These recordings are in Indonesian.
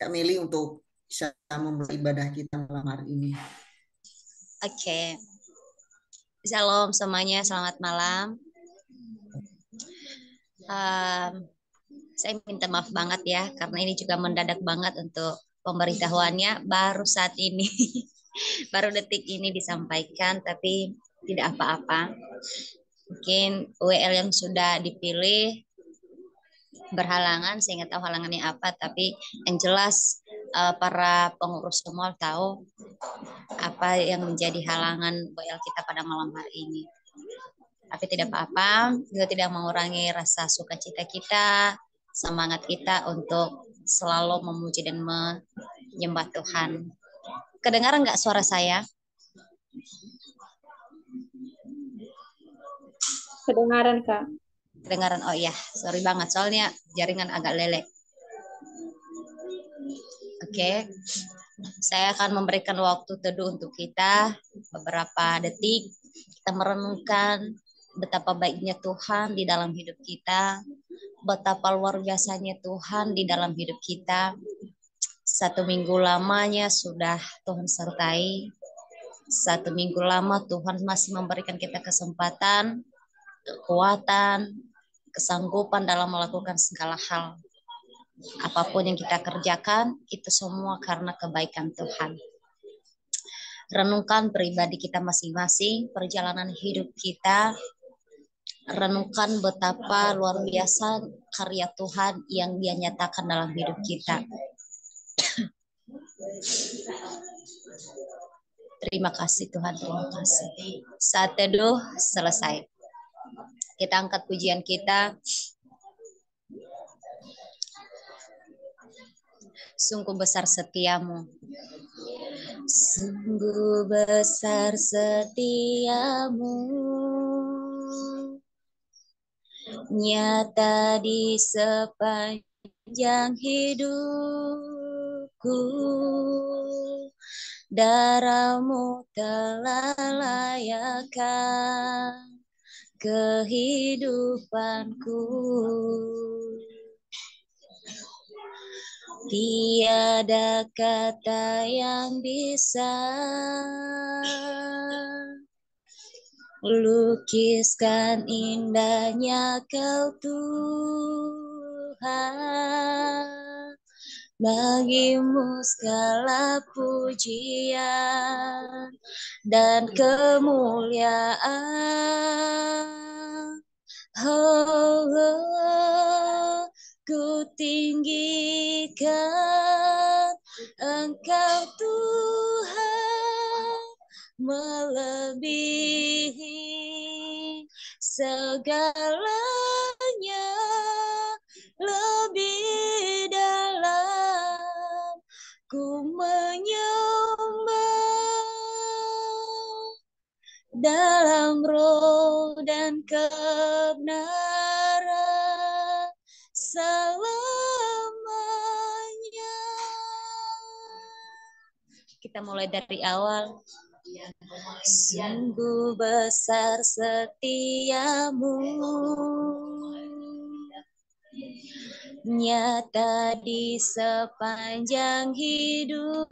Kak Meli untuk bisa memulai ibadah kita malam hari ini. Oke, Shalom semuanya, selamat malam. Saya minta maaf banget ya, karena ini juga mendadak banget untuk pemberitahuannya baru saat ini, baru detik ini disampaikan, tapi tidak apa-apa. Mungkin WL yang sudah dipilih berhalangan, saya nggak tahu halangannya apa, tapi yang jelas para pengurus semua tahu apa yang menjadi halangan WL kita pada malam hari ini. Tapi tidak apa-apa, juga tidak mengurangi rasa sukacita kita, semangat kita untuk selalu memuji dan menyembah Tuhan. Kedengaran nggak suara saya? Kedengaran, Kak. Kedengaran, oh iya, sorry banget, soalnya jaringan agak lelek. Oke, saya akan memberikan waktu teduh untuk kita, beberapa detik, kita merenungkan betapa baiknya Tuhan di dalam hidup kita, betapa luar biasanya Tuhan di dalam hidup kita. 1 minggu lamanya sudah Tuhan sertai. 1 minggu lama Tuhan masih memberikan kita kesempatan, kekuatan, kesanggupan dalam melakukan segala hal. Apapun yang kita kerjakan, itu semua karena kebaikan Tuhan. Renungkan pribadi kita masing-masing, perjalanan hidup kita. Renungkan betapa luar biasa karya Tuhan yang Dia nyatakan dalam hidup kita. Terima kasih Tuhan, terima kasih. Saat teduh selesai. Kita angkat pujian kita. Sungguh besar setiamu. Sungguh besar setiamu. Nyata di sepanjang hidupku. Darahmu telah layakkan kehidupanku. Tiada kata yang bisa lukiskan indahnya Kau Tuhan. Bagimu segala pujian dan kemuliaan. Oh, oh, ku tinggikan Engkau Tuhan, melebihi segalanya, lebih dalam ku menyembah dalam roh dan kebenaran selamanya. Kita mulai dari awal. Sungguh besar setiamu, nyata di sepanjang hidupku.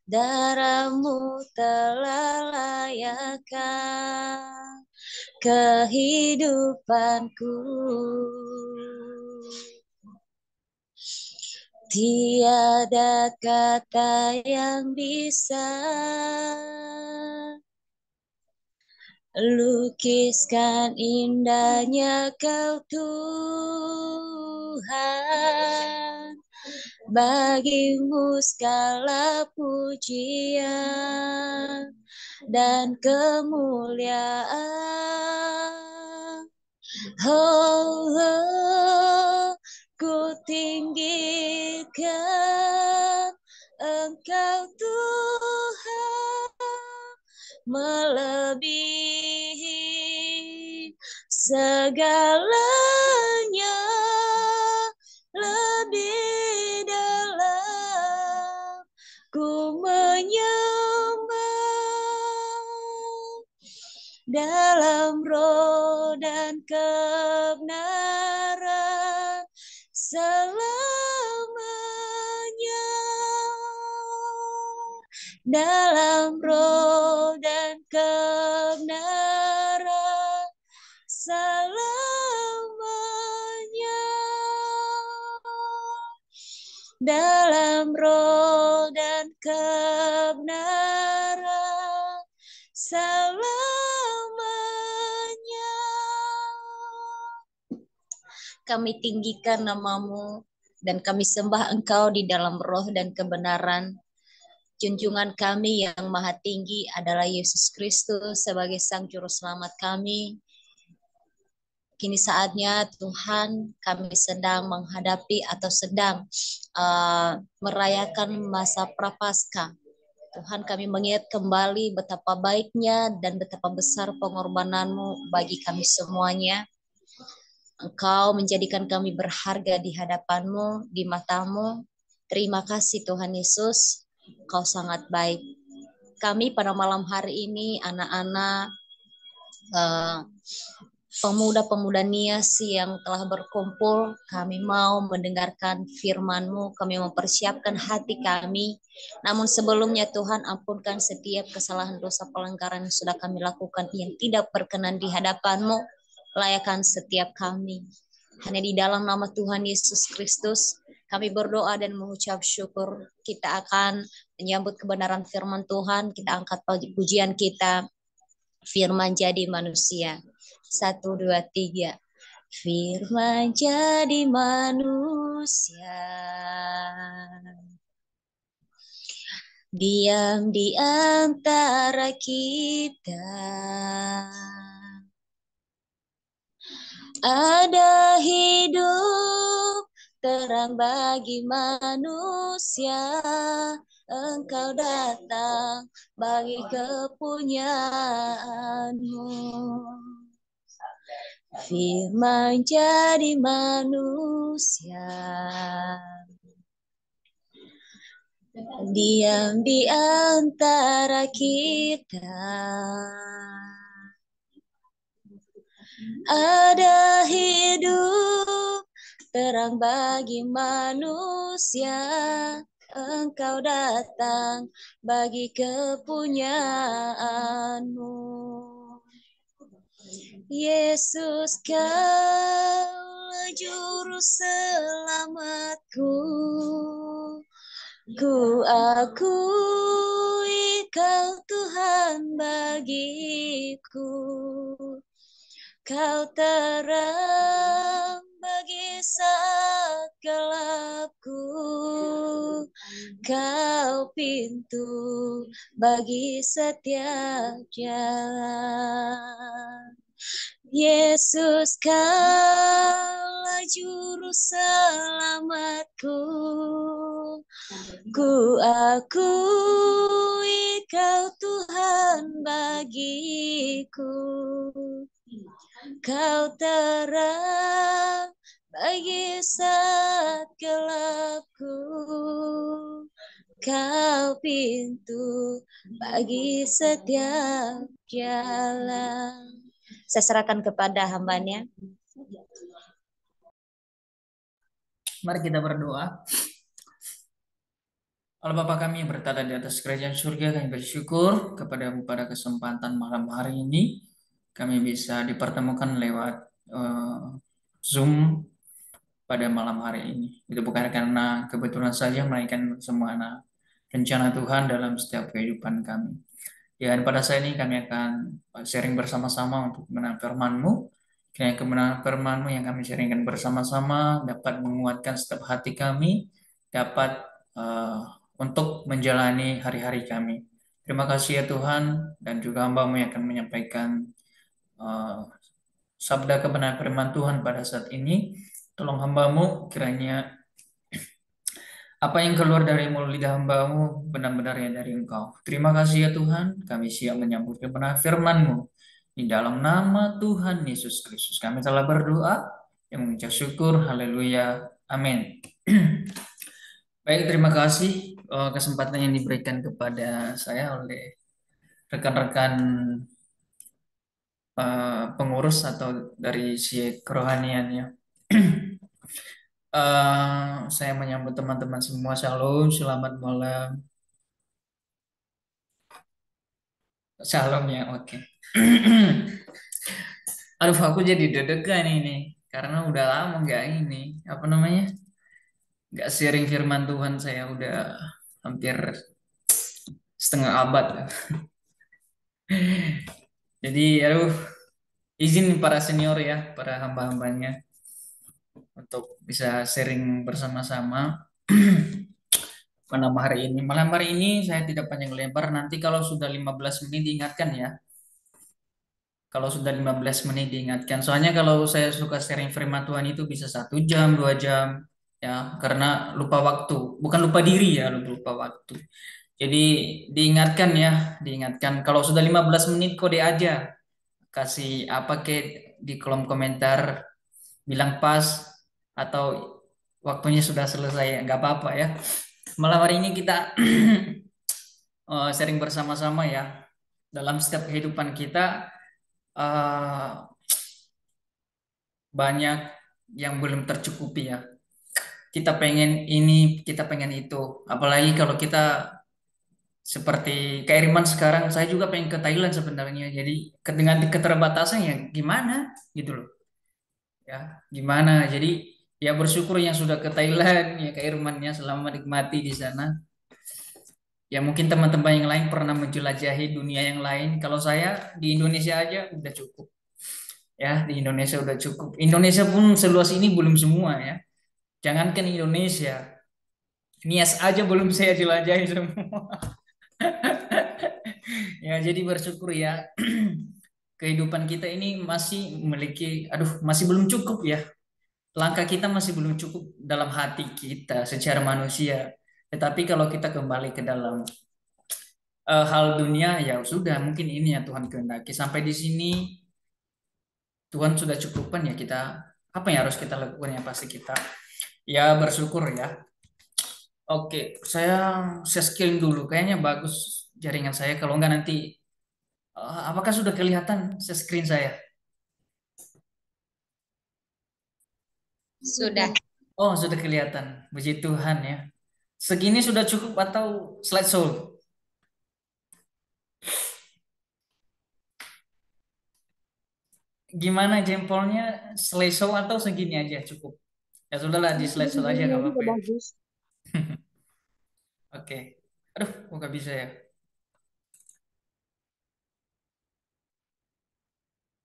Darahmu telah layakkan kehidupanku. Tiada kata yang bisa lukiskan indahnya Kau Tuhan. Bagimu segala pujian dan kemuliaan. Oh, oh, ku tinggikan Engkau Tuhan, melebihi segalanya, lebih dalam ku menyembah dalam roh dan kebenaran selamanya dalam roh dan kebenaran selamanya dalam roh dan kebenaran selamanya. Kami tinggikan namamu dan kami sembah Engkau di dalam roh dan kebenaran. Junjungan kami yang maha tinggi adalah Yesus Kristus sebagai Sang Juru Selamat kami. Kini saatnya Tuhan, kami sedang menghadapi atau sedang merayakan masa Prapaskah. Tuhan, kami mengingat kembali betapa baiknya dan betapa besar pengorbananmu bagi kami semuanya. Engkau menjadikan kami berharga di hadapanmu, di matamu. Terima kasih Tuhan Yesus, Kau sangat baik. Kami pada malam hari ini, anak-anak, pemuda-pemuda Nias yang telah berkumpul, kami mau mendengarkan firman-Mu, kami mempersiapkan hati kami. Namun sebelumnya Tuhan, ampunkan setiap kesalahan dosa pelanggaran yang sudah kami lakukan yang tidak berkenan di hadapan-Mu, layakan setiap kami. Hanya di dalam nama Tuhan Yesus Kristus, kami berdoa dan mengucap syukur. Kita akan menyambut kebenaran firman Tuhan, kita angkat pujian kita, firman jadi manusia. 1, 2, 3. Firman jadi manusia, diam di antara kita. Ada hidup terang bagi manusia, Engkau datang bagi kepunyaanmu. Firman jadi manusia, diam di antara kita. Ada hidup terang bagi manusia, Engkau datang bagi kepunyaanmu. Yesus, Kaulah juru selamatku. Ku akui Kau Tuhan bagiku. Kau terang bagi saat gelapku. Kau pintu bagi setiap jalan. Yesus, Kaulah juru selamatku. Ku akui Kau Tuhan bagiku. Kau terang bagi saat gelapku. Kau pintu bagi setiap jalan. Saya serahkan kepada hamba-Nya. Mari kita berdoa. Allah Bapa kami yang berada di atas kerajaan surga, kami bersyukur kepada-Mu pada kesempatan malam hari ini. Kami bisa dipertemukan lewat Zoom pada malam hari ini. Itu bukan karena kebetulan saja, melainkan semua rencana Tuhan dalam setiap kehidupan kami. Dan pada saat ini kami akan sharing bersama-sama untuk kebenaran firman-Mu. Kiranya kebenaran firman-Mu yang kami sharingkan bersama-sama dapat menguatkan setiap hati kami, dapat untuk menjalani hari-hari kami. Terima kasih ya Tuhan, dan juga hamba-Mu yang akan menyampaikan sabda kebenaran firman Tuhan pada saat ini. Tolong hamba-Mu kiranya apa yang keluar dari mulut lidah hamba-Mu benar-benarnya dari Engkau. Terima kasih ya Tuhan, kami siap menyambut kebenaran firman-Mu. Di dalam nama Tuhan Yesus Kristus kami telah berdoa yang mengucap syukur. Haleluya. Amin. Baik, terima kasih kesempatan yang diberikan kepada saya oleh rekan-rekan pengurus atau dari si kerohaniannya. Saya menyambut teman-teman semua. Shalom, selamat malam. Shalom ya, oke. Aduh, aku jadi deg-degan ini karena udah lama nggak ini, apa namanya, nggak sharing firman Tuhan. Saya udah hampir setengah abad. Jadi, aduh, izin para senior ya, para hamba-hambanya untuk bisa sharing bersama-sama. Malam hari ini. Malam hari ini saya tidak panjang lebar. Nanti kalau sudah 15 menit diingatkan ya. Kalau sudah 15 menit diingatkan. Soalnya kalau saya suka sharing firman Tuhan itu bisa 1 jam, 2 jam. Ya, karena lupa waktu. Bukan lupa diri ya, lupa waktu. Jadi diingatkan ya, diingatkan. Kalau sudah 15 menit kode aja. Kasih apa ke di kolom komentar. Bilang pas atau waktunya sudah selesai. Nggak apa-apa ya. Malam hari ini kita sharing bersama-sama ya. Dalam setiap kehidupan kita eh, banyak yang belum tercukupi ya. Kita pengen ini, kita pengen itu. Apalagi kalau kita seperti Kak Iriman sekarang, saya juga pengen ke Thailand sebenarnya. Jadi dengan keterbatasan ya gimana gitu loh. Ya, gimana? Jadi ya bersyukur yang sudah ke Thailand ya Kak Irman ya, selamat menikmati di sana. Ya mungkin teman-teman yang lain pernah menjelajahi dunia yang lain. Kalau saya di Indonesia aja udah cukup. Ya, di Indonesia udah cukup. Indonesia pun seluas ini belum semua ya. Jangankan Indonesia, Nias aja belum saya jelajahi semua. Ya, jadi bersyukur ya. Kehidupan kita ini masih memiliki, aduh, masih belum cukup ya. Langkah kita masih belum cukup dalam hati kita secara manusia. Tetapi kalau kita kembali ke dalam hal dunia, ya sudah, mungkin ini ya Tuhan kehendaki. Sampai di sini Tuhan sudah cukupkan ya kita. Apa yang harus kita lakukan ya pasti kita ya bersyukur ya. Oke, saya screen dulu. Kayaknya bagus jaringan saya. Kalau enggak nanti, apakah sudah kelihatan screen saya? Sudah. Oh, sudah kelihatan. Puji Tuhan ya. Segini sudah cukup atau slideshow? Gimana jempolnya, slideshow atau segini aja cukup? Ya sudahlah, di slideshow aja nggak Ini apa-apa udah ya. bagus. Oke. Aduh, kok nggak bisa ya?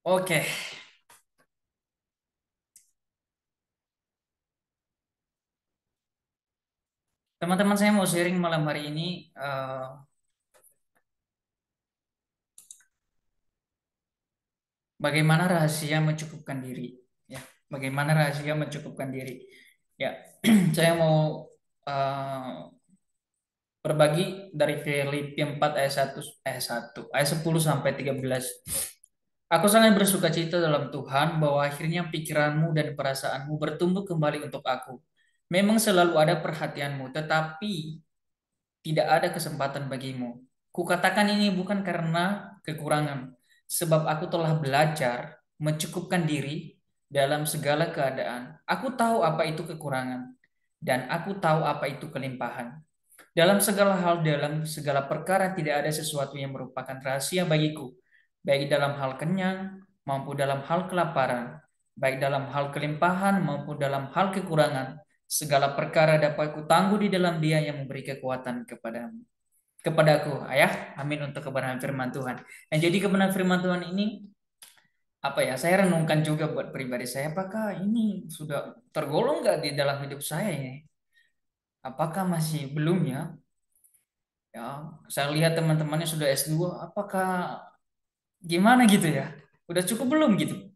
Oke. Teman-teman saya mau sharing malam hari ini. Bagaimana rahasia mencukupkan diri? Ya, bagaimana rahasia mencukupkan diri? Ya, saya mau berbagi dari Filipi 4 ayat 10 sampai 13. Aku sangat bersuka cita dalam Tuhan bahwa akhirnya pikiranmu dan perasaanmu bertumbuh kembali untuk aku. Memang selalu ada perhatianmu, tetapi tidak ada kesempatan bagimu. Kukatakan ini bukan karena kekurangan, sebab aku telah belajar mencukupkan diri dalam segala keadaan. Aku tahu apa itu kekurangan, dan aku tahu apa itu kelimpahan. Dalam segala hal, dalam segala perkara tidak ada sesuatu yang merupakan rahasia bagiku, baik dalam hal kenyang maupun dalam hal kelaparan, baik dalam hal kelimpahan maupun dalam hal kekurangan. Segala perkara dapat kutangguh di dalam Dia yang memberi kekuatan kepadaku. Ayah, amin untuk kebenaran firman Tuhan. Nah, jadi kebenaran firman Tuhan ini apa ya? Saya renungkan juga buat pribadi saya. Apakah ini sudah tergolong nggak di dalam hidup saya ya? Apakah masih belum ya? Ya, saya lihat teman-temannya sudah S2, apakah gimana gitu ya? Udah cukup belum gitu?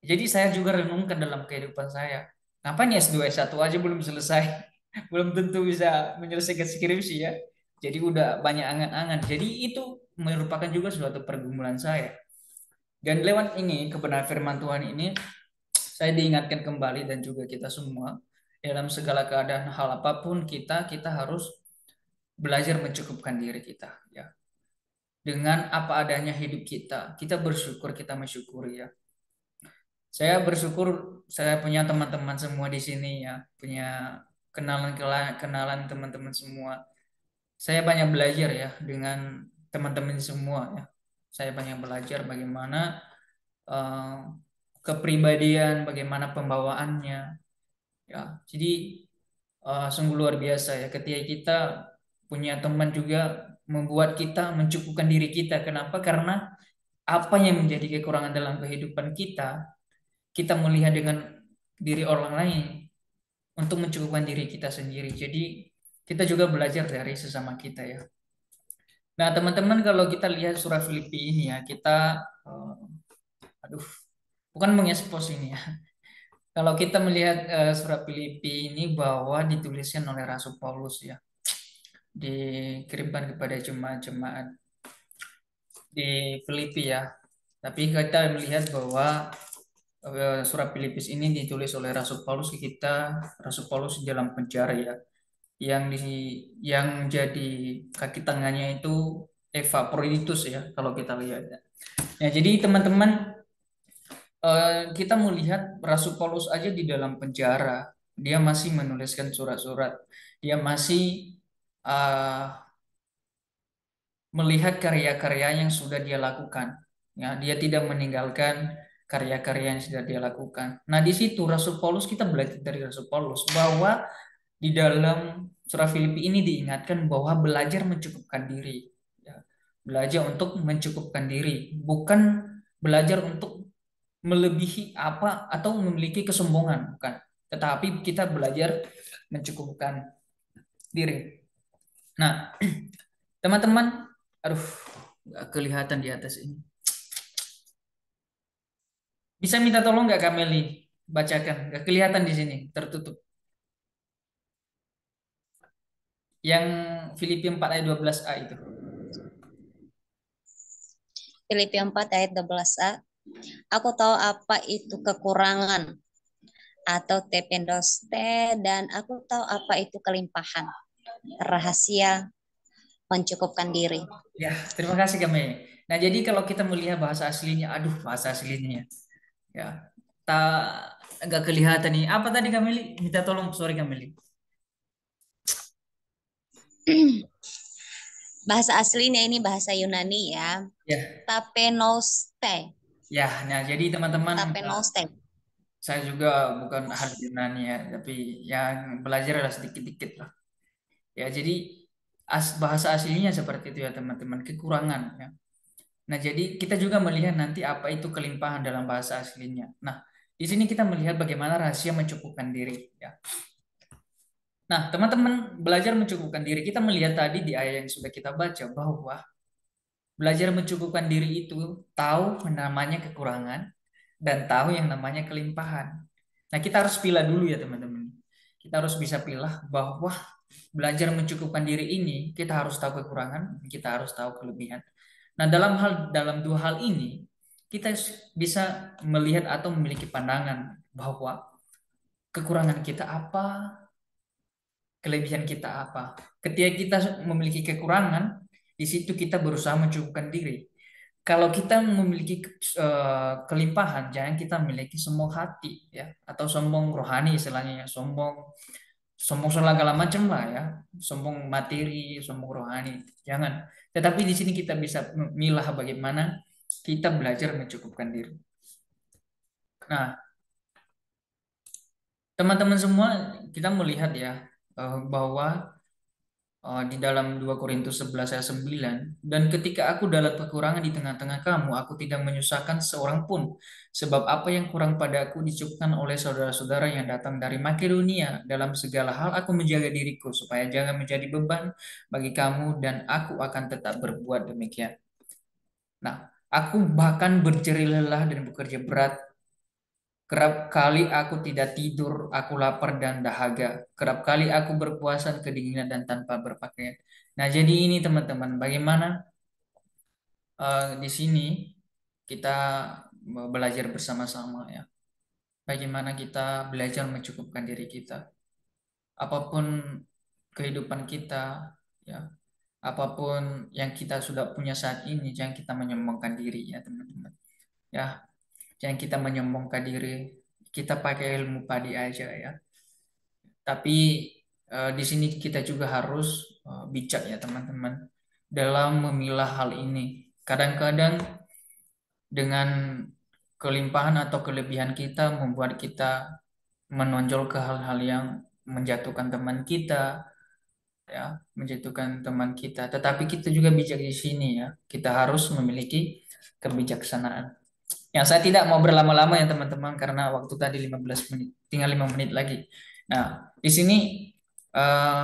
Jadi saya juga renungkan dalam kehidupan saya. Ngapain S2, S1 aja belum selesai? Belum tentu bisa menyelesaikan skripsi ya. Jadi udah banyak angan-angan. Jadi itu merupakan juga suatu pergumulan saya. Dan lewat ini, kebenaran firman Tuhan ini, saya diingatkan kembali dan juga kita semua, dalam segala keadaan hal apapun kita harus belajar mencukupkan diri kita ya. Dengan apa adanya hidup kita bersyukur, kita mensyukuri ya. Saya bersyukur saya punya teman-teman semua di sini ya, punya kenalan teman-teman semua. Saya banyak belajar ya dengan teman-teman semua ya. Saya banyak belajar bagaimana eh, kepribadian, bagaimana pembawaannya ya. Jadi sungguh luar biasa ya ketika kita punya teman juga membuat kita mencukupkan diri kita. Kenapa? Karena apa yang menjadi kekurangan dalam kehidupan kita, kita melihat dengan diri orang lain untuk mencukupkan diri kita sendiri. Jadi kita juga belajar dari sesama kita ya. Nah, teman-teman kalau kita lihat surah Filipi ini ya, kita aduh, bukan mengekspos ini ya. Kalau kita melihat surah Filipi ini bahwa dituliskan oleh Rasul Paulus ya, dikirimkan kepada jemaat-jemaat di Filipi ya. Tapi kita melihat bahwa surat Filipus ini ditulis oleh Rasul Paulus ke kita, Rasul Paulus di dalam penjara ya. Yang jadi kaki tangannya itu Epaphroditus ya kalau kita lihat ya. Ya, jadi teman-teman kita melihat Rasul Paulus aja di dalam penjara, dia masih menuliskan surat-surat, dia masih uh, melihat karya-karya yang sudah dia lakukan. Ya, dia tidak meninggalkan karya-karya yang sudah dia lakukan. Nah, di situ Rasul Paulus kita belajar dari Rasul Paulus bahwa di dalam surah Filipi ini diingatkan bahwa belajar mencukupkan diri. Ya, belajar untuk mencukupkan diri, bukan belajar untuk melebihi apa atau memiliki kesombongan, bukan. Tetapi kita belajar mencukupkan diri. Nah, teman-teman, aduh, nggak kelihatan di atas ini. Bisa minta tolong nggak Kameli bacakan? Nggak kelihatan di sini, tertutup. Yang Filipi 4 ayat 12a itu. Filipi 4 ayat 12a. Aku tahu apa itu kekurangan atau tependoste, dan aku tahu apa itu kelimpahan. Rahasia mencukupkan diri. Ya, terima kasih Kameli. Nah, jadi kalau kita melihat bahasa aslinya, aduh, bahasa aslinya ya, tak nggak kelihatan nih. Apa tadi Kameli? Minta tolong, sorry Kameli. Bahasa aslinya ini bahasa Yunani ya. Ya, Tapenoste. ya. Nah, jadi teman-teman, Tapenoste. saya juga bukan ahli Yunani ya, tapi yang belajar adalah sedikit-sedikit lah. Ya, jadi bahasa aslinya seperti itu ya teman-teman, kekurangan ya. Nah, jadi kita juga melihat nanti apa itu kelimpahan dalam bahasa aslinya. Nah, di sini kita melihat bagaimana rahasia mencukupkan diri ya. Nah, teman-teman belajar mencukupkan diri, kita melihat tadi di ayat yang sudah kita baca bahwa belajar mencukupkan diri itu tahu namanya kekurangan dan tahu yang namanya kelimpahan. Nah, kita harus pilih dulu ya teman-teman. Kita harus bisa pilih bahwa belajar mencukupkan diri ini kita harus tahu kekurangan, kita harus tahu kelebihan. Nah, dalam dua hal ini kita bisa melihat atau memiliki pandangan bahwa kekurangan kita apa, kelebihan kita apa. Ketika kita memiliki kekurangan, di situ kita berusaha mencukupkan diri. Kalau kita memiliki kelimpahan, jangan kita memiliki sombong hati ya, atau sombong rohani istilahnya ya, sombong sombong segala macam lah ya, sombong materi, sombong rohani, jangan. Tetapi di sini kita bisa memilah bagaimana kita belajar mencukupkan diri. Nah, teman-teman semua, kita melihat ya bahwa di dalam 2 Korintus 11 ayat 9, dan ketika aku dalam kekurangan di tengah-tengah kamu, aku tidak menyusahkan seorang pun, sebab apa yang kurang pada aku dicukupkan oleh saudara-saudara yang datang dari Makedonia. Dalam segala hal aku menjaga diriku supaya jangan menjadi beban bagi kamu, dan aku akan tetap berbuat demikian. Nah, aku bahkan berjerih lelah dan bekerja berat. Kerap kali aku tidak tidur, aku lapar dan dahaga. Kerap kali aku berpuasa kedinginan dan tanpa berpakaian. Nah, jadi ini teman-teman, bagaimana di sini kita belajar bersama-sama ya. Bagaimana kita belajar mencukupkan diri kita. Apapun kehidupan kita, ya, apapun yang kita sudah punya saat ini, jangan kita menyombongkan diri ya teman-teman. Ya, Jangan kita menyombongkan diri. Kita pakai ilmu padi aja ya. Tapi di sini kita juga harus bijak ya teman-teman dalam memilah hal ini. Kadang-kadang dengan kelimpahan atau kelebihan kita membuat kita menonjol ke hal-hal yang menjatuhkan teman kita, ya, menjatuhkan teman kita. Tetapi kita juga bijak di sini ya. Kita harus memiliki kebijaksanaan. Yang saya tidak mau berlama-lama ya teman-teman karena waktu tadi 15 menit, tinggal 5 menit lagi. Nah, di sini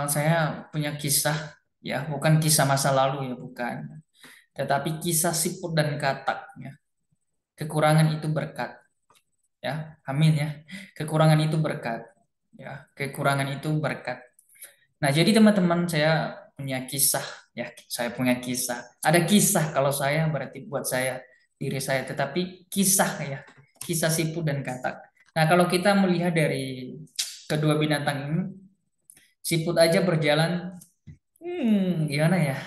saya punya kisah ya, bukan kisah masa lalu ya, bukan. Tetapi kisah siput dan katak ya. Kekurangan itu berkat ya. Amin ya. Kekurangan itu berkat ya. Kekurangan itu berkat. Nah, jadi teman-teman saya punya kisah ya, saya punya kisah. Ada kisah kalau saya berarti buat saya diri saya, tetapi kisah ya, kisah siput dan katak. Nah, kalau kita melihat dari kedua binatang ini, siput aja berjalan, gimana ya?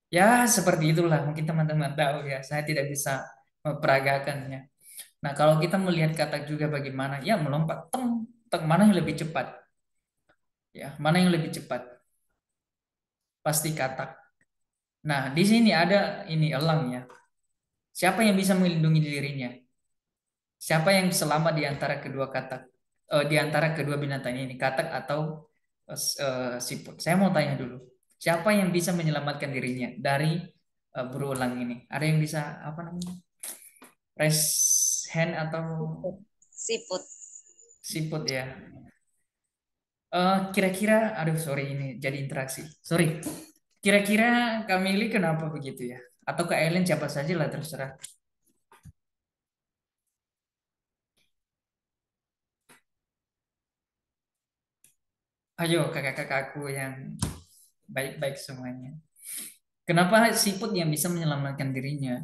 Ya, seperti itulah. Mungkin teman-teman tahu ya, saya tidak bisa memperagakannya. Nah, kalau kita melihat katak juga bagaimana? Ya, melompat, teng, teng, mana yang lebih cepat? Ya, mana yang lebih cepat? Pasti katak. Nah, di sini ada ini elang ya. Siapa yang bisa melindungi dirinya? Siapa yang selamat di antara kedua katak? Di antara kedua binatang ini, katak atau siput? Saya mau tanya dulu. Siapa yang bisa menyelamatkan dirinya dari berulang ini? Ada yang bisa apa namanya? Raise hand atau Siput. siput ya? Kira-kira, aduh sorry ini jadi interaksi. Sorry. Kira-kira Kak Mili kenapa begitu ya? Atau Kak Ellen siapa saja lah terserah. Ayo kakak-kakakku yang baik-baik semuanya. Kenapa siput yang bisa menyelamatkan dirinya?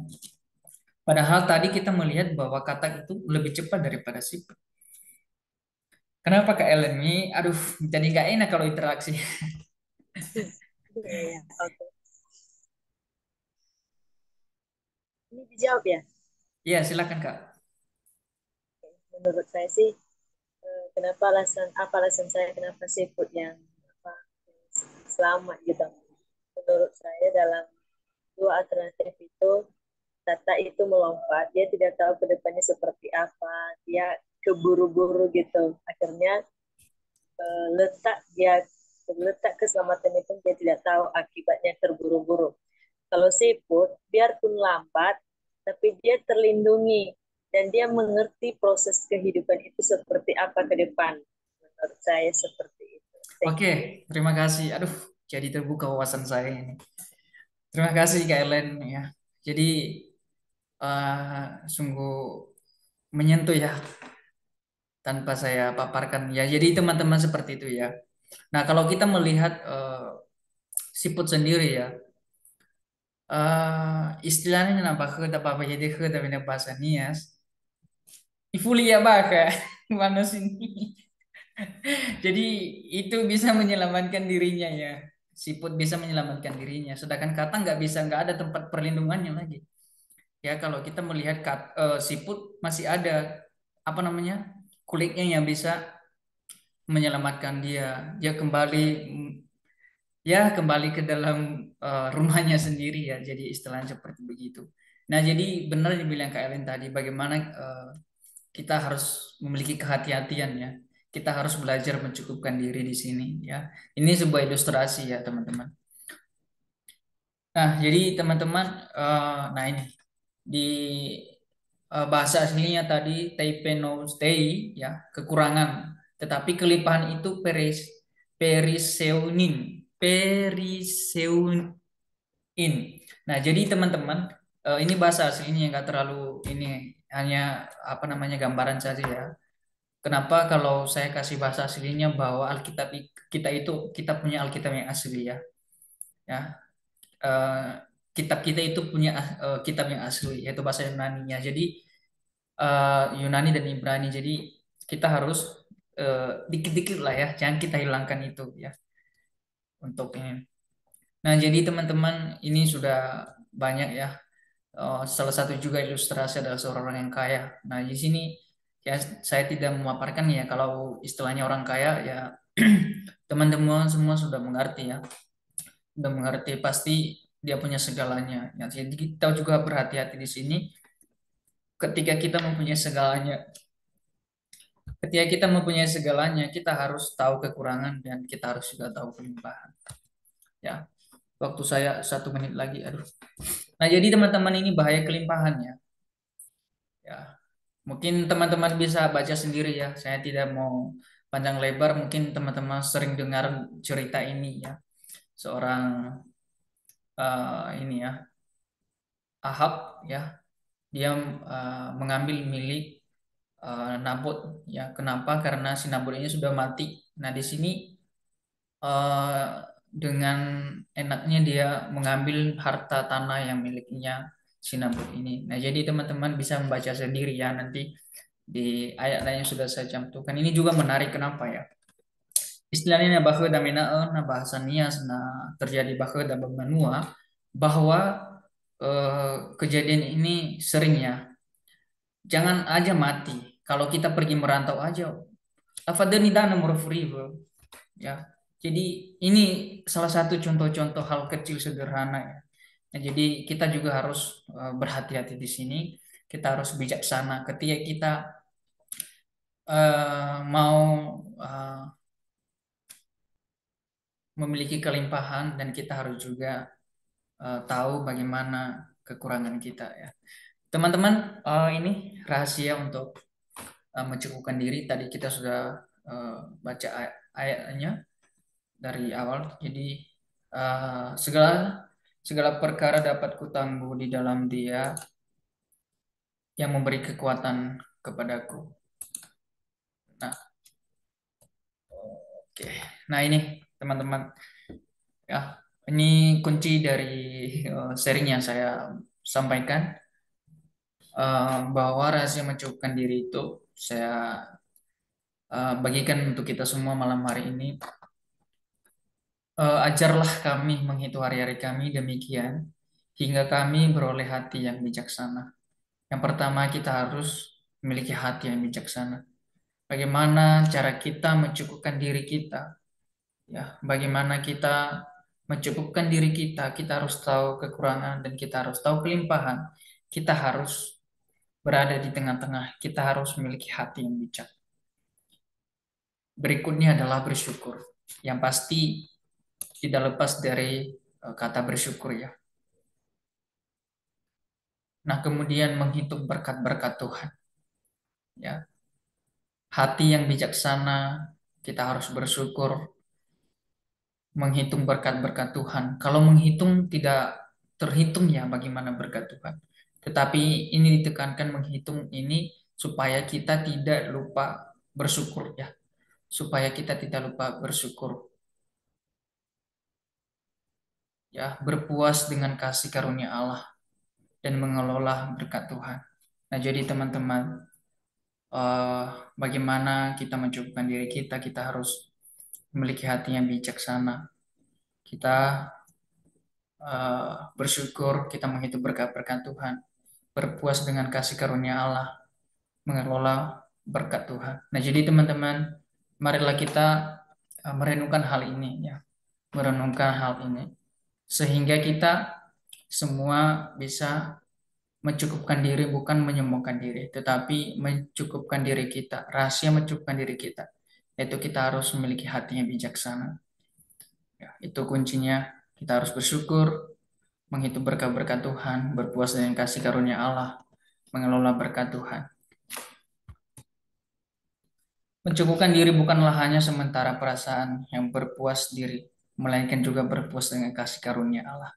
Padahal tadi kita melihat bahwa katak itu lebih cepat daripada siput. Kenapa Kak Ellen ini? Aduh, jadi nggak enak kalau interaksi. Iya, ya. Oke. Ini dijawab ya. Iya, silakan Kak. Menurut saya sih, apa alasan saya kenapa siput yang apa, selamat gitu. Menurut saya dalam dua alternatif itu, Tata itu melompat, dia tidak tahu ke depannya seperti apa, dia keburu-buru gitu. Akhirnya letak keselamatannya pun dia tidak tahu akibatnya terburu-buru. Kalau siput, biarpun lambat, tapi dia terlindungi dan dia mengerti proses kehidupan itu seperti apa ke depan. Menurut saya seperti itu. Oke, terima kasih. Aduh, jadi terbuka wawasan saya ini. Terima kasih Kak Ellen ya. Jadi sungguh menyentuh ya tanpa saya paparkan ya. Jadi teman-teman seperti itu ya. Nah, kalau kita melihat siput sendiri ya, istilahnya kenapa apa jadi tapi bahasa Nias. Ifulia baka mana sini. Jadi itu bisa menyelamatkan dirinya ya. Siput bisa menyelamatkan dirinya. Sedangkan kata nggak bisa, nggak ada tempat perlindungannya lagi. Ya kalau kita melihat siput masih ada apa namanya kulitnya yang bisa menyelamatkan dia. Dia kembali ya kembali ke dalam rumahnya sendiri ya. Jadi istilahnya seperti begitu. Nah jadi benar dibilang Kak Elin tadi bagaimana kita harus memiliki kehati-hatian ya. Kita harus belajar mencukupkan diri di sini ya. Ini sebuah ilustrasi ya teman-teman. Nah jadi teman-teman, nah ini di bahasa aslinya tadi teipenostei ya kekurangan, tetapi kelimpahan itu periseunin periseunin. Nah, jadi teman-teman, ini bahasa aslinya nggak terlalu ini hanya apa namanya gambaran saja ya. Kenapa kalau saya kasih bahasa aslinya bahwa Alkitab kita itu kita punya Alkitab yang asli ya. Ya, eh, kitab kita itu punya kitab yang asli yaitu bahasa Yunani-nya. Jadi Yunani dan Ibrani. Jadi kita harus dikit-dikit lah ya, jangan kita hilangkan itu ya untuk ini. Nah, jadi teman-teman ini sudah banyak ya salah satu juga ilustrasi adalah seorang orang yang kaya. Nah, di sini ya saya tidak memaparkan ya kalau istilahnya orang kaya ya teman-teman semua sudah mengerti ya. Sudah mengerti pasti dia punya segalanya. Ya, jadi kita juga berhati-hati di sini ketika kita mempunyai segalanya. Ketika kita mempunyai segalanya, kita harus tahu kekurangan dan kita harus juga tahu kelimpahan. Ya, waktu saya 1 menit lagi, aduh. Nah, jadi teman-teman ini bahaya kelimpahannya. Ya, mungkin teman-teman bisa baca sendiri ya. Saya tidak mau panjang lebar. Mungkin teman-teman sering dengar cerita ini ya. Seorang ini ya, Ahab ya, dia mengambil milik Nabot ya. Kenapa? Karena si Nabot ini sudah mati. Nah, di sini eh, dengan enaknya dia mengambil harta tanah yang miliknya si Nabot ini. Nah, jadi teman-teman bisa membaca sendiri ya nanti di ayat-ayat yang sudah saya cantumkan. Ini juga menarik kenapa ya? Istilahnya na bahwa damina na bahasa nias na terjadi bahwa dan menua bahwa kejadian ini sering ya. Jangan aja mati. Kalau kita pergi merantau aja, afadani dana murfrivo ya. Jadi ini salah satu contoh-contoh hal kecil sederhana ya. Nah, jadi kita juga harus berhati-hati di sini. Kita harus bijaksana ketika kita mau uh, memiliki kelimpahan dan kita harus juga tahu bagaimana kekurangan kita ya. Teman-teman, ini rahasia untuk mencukupkan diri. Tadi kita sudah baca ayatnya dari awal. Jadi segala segala perkara dapat kutangguh di dalam Dia yang memberi kekuatan kepadaku. Nah, oke. Nah, ini teman-teman ya, ini kunci dari sharing yang saya sampaikan bahwa rahasia mencukupkan diri itu saya bagikan untuk kita semua malam hari ini. Ajarlah kami menghitung hari-hari kami demikian hingga kami beroleh hati yang bijaksana. Yang pertama kita harus memiliki hati yang bijaksana. Bagaimana cara kita mencukupkan diri kita? Ya, bagaimana kita mencukupkan diri kita? Kita harus tahu kekurangan dan kita harus tahu kelimpahan. Kita harus berada di tengah-tengah. Kita harus memiliki hati yang bijak. Berikutnya adalah bersyukur. Yang pasti tidak lepas dari kata bersyukur ya. Nah, kemudian menghitung berkat-berkat Tuhan. Ya, hati yang bijaksana, kita harus bersyukur, menghitung berkat-berkat Tuhan. Kalau menghitung tidak terhitung ya bagaimana berkat Tuhan. Tetapi ini ditekankan menghitung ini supaya kita tidak lupa bersyukur ya. Supaya kita tidak lupa bersyukur. Ya, berpuas dengan kasih karunia Allah dan mengelola berkat Tuhan. Nah, jadi teman-teman, eh, bagaimana kita mencukupkan diri kita, kita harus memiliki hati yang bijaksana. Kita bersyukur, kita menghitung berkat-berkat Tuhan, berpuas dengan kasih karunia Allah, mengelola berkat Tuhan. Nah, jadi teman-teman, marilah kita merenungkan hal ini ya, merenungkan hal ini sehingga kita semua bisa mencukupkan diri bukan menyombongkan diri, tetapi mencukupkan diri kita, rahasia mencukupkan diri kita, yaitu kita harus memiliki hati yang bijaksana. Ya, itu kuncinya. Kita harus bersyukur, menghitung berkat-berkat Tuhan, berpuas dengan kasih karunia Allah, mengelola berkat Tuhan. Mencukupkan diri bukanlah hanya sementara perasaan yang berpuas diri, melainkan juga berpuas dengan kasih karunia Allah.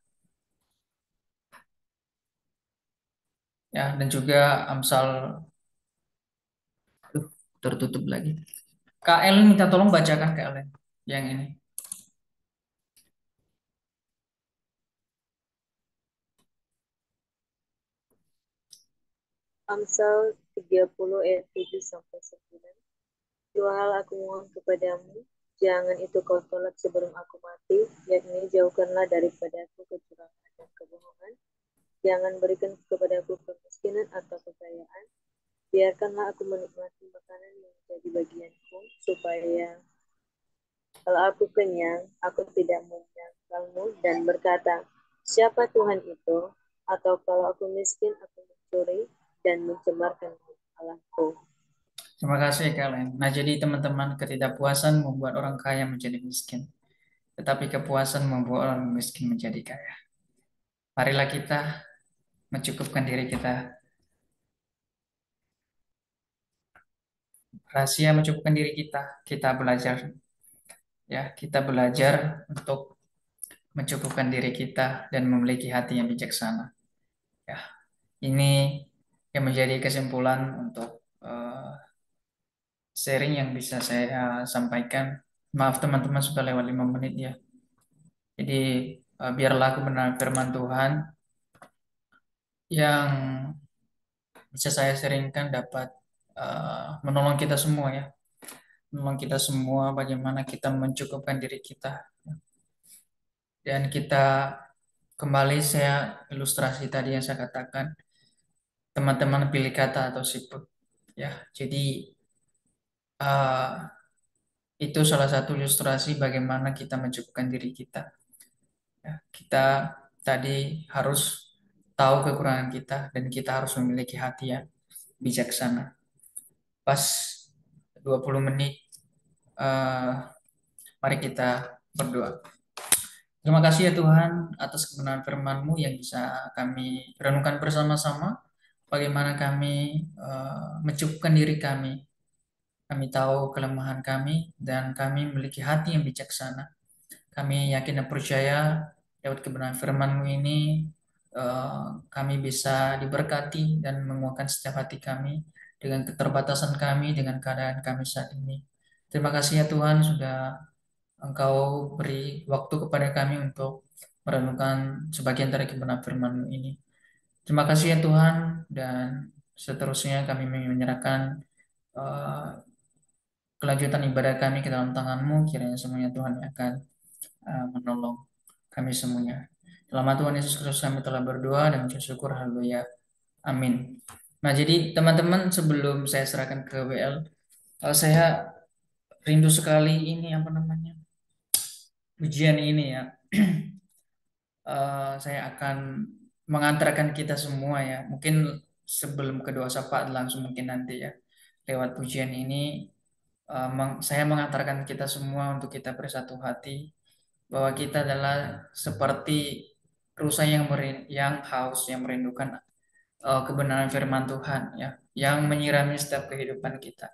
Ya, dan juga Amsal, tertutup lagi. Kak Ellen minta tolong bacakan Kak Ellen yang ini. Amsal 30 ayat 7 sampai 9. Dua hal aku mohon kepadamu, jangan itu kau tolak sebelum aku mati, yakni jauhkanlah daripada aku kecurangan dan kebohongan, Jangan berikan kepadaku kemiskinan atau kekayaan. Biarkanlah aku menikmati makanan yang menjadi bagianku, supaya kalau aku kenyang, aku tidak menyangkalmu dan berkata, siapa Tuhan itu? Atau kalau aku miskin, aku mencuri dan mencemarkan Allahku. Terima kasih kalian. Nah, jadi teman-teman, ketidakpuasan membuat orang kaya menjadi miskin, tetapi kepuasan membuat orang miskin menjadi kaya. Marilah kita mencukupkan diri kita. Rahasia mencukupkan diri kita belajar, ya, kita belajar untuk mencukupkan diri kita dan memiliki hati yang bijaksana. Ya, ini yang menjadi kesimpulan untuk sharing yang bisa saya sampaikan. Maaf teman-teman, sudah lewat 5 menit ya. Jadi biarlah kebenaran firman Tuhan yang bisa saya sharingkan dapat menolong kita semua ya. Menolong kita semua bagaimana kita mencukupkan diri kita. Dan kita kembali, saya ilustrasi tadi yang saya katakan, teman-teman pilih kata atau siput ya. Jadi itu salah satu ilustrasi bagaimana kita mencukupkan diri kita. Ya, kita tadi harus tahu kekurangan kita dan kita harus memiliki hati yang bijaksana. Pas 20 menit, mari kita berdoa. Terima kasih ya Tuhan atas kebenaran firman-Mu yang bisa kami renungkan bersama-sama. Bagaimana kami mencukupkan diri kami. Kami tahu kelemahan kami dan kami memiliki hati yang bijaksana. Kami yakin dan percaya lewat kebenaran firman-Mu ini kami bisa diberkati dan menguatkan setiap hati kami dengan keterbatasan kami, dengan keadaan kami saat ini. Terima kasih ya Tuhan sudah Engkau beri waktu kepada kami untuk merenungkan sebagian dari kebenaran firman-Mu ini. Terima kasih ya Tuhan, dan seterusnya kami menyerahkan kelanjutan ibadah kami ke dalam tangan-Mu. Kiranya semuanya Tuhan yang akan menolong kami semuanya. Dalam nama Tuhan Yesus Kristus kami telah berdoa dan mengucap syukur. Haleluya. Amin. Nah, jadi teman-teman, sebelum saya serahkan ke WL, saya rindu sekali ini apa namanya? Ujian ini ya. Saya akan mengantarkan kita semua ya. Mungkin sebelum kedua syafaat langsung mungkin nanti ya. Lewat pujian ini saya mengantarkan kita semua untuk kita bersatu hati bahwa kita adalah seperti rusa yang haus, yang merindukan kebenaran firman Tuhan ya, yang menyirami setiap kehidupan kita.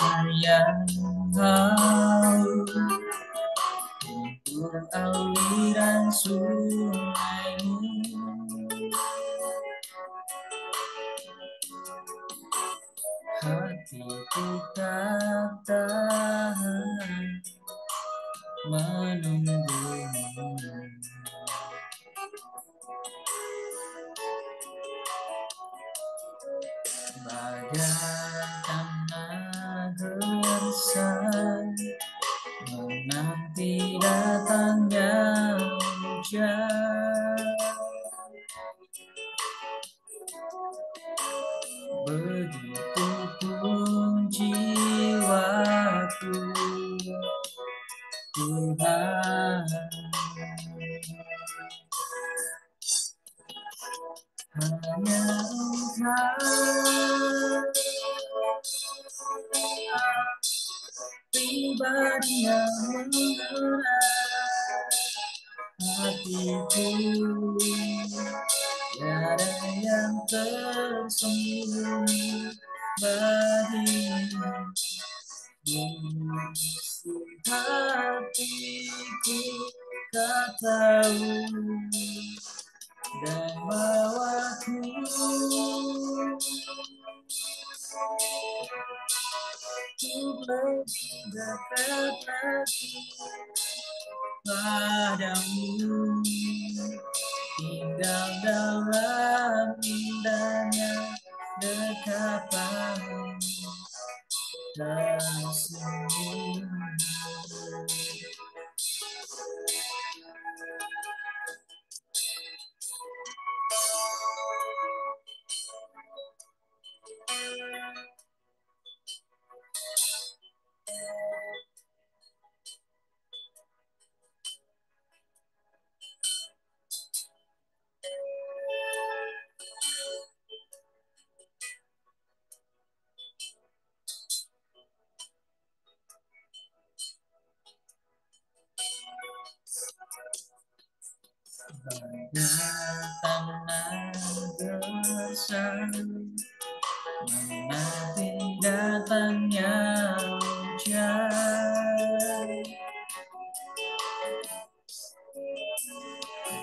Sayang haus untuk aliran sungai-Mu, hatiku tak tahan menunggu-Mu. Bagai tanah gersang menanti datangnya hujan, begitu pun jiwaku Tuhan, hanya Engkau pribadi yang mengenal hatiku, tiada yang tersembunyi bagimu. hatiku tak tahu dan bawaku untuk lebih dekat lagi padamu, tinggal dalam indahnya dekapan kasih. Tanah gersang menanti datangnya hujan,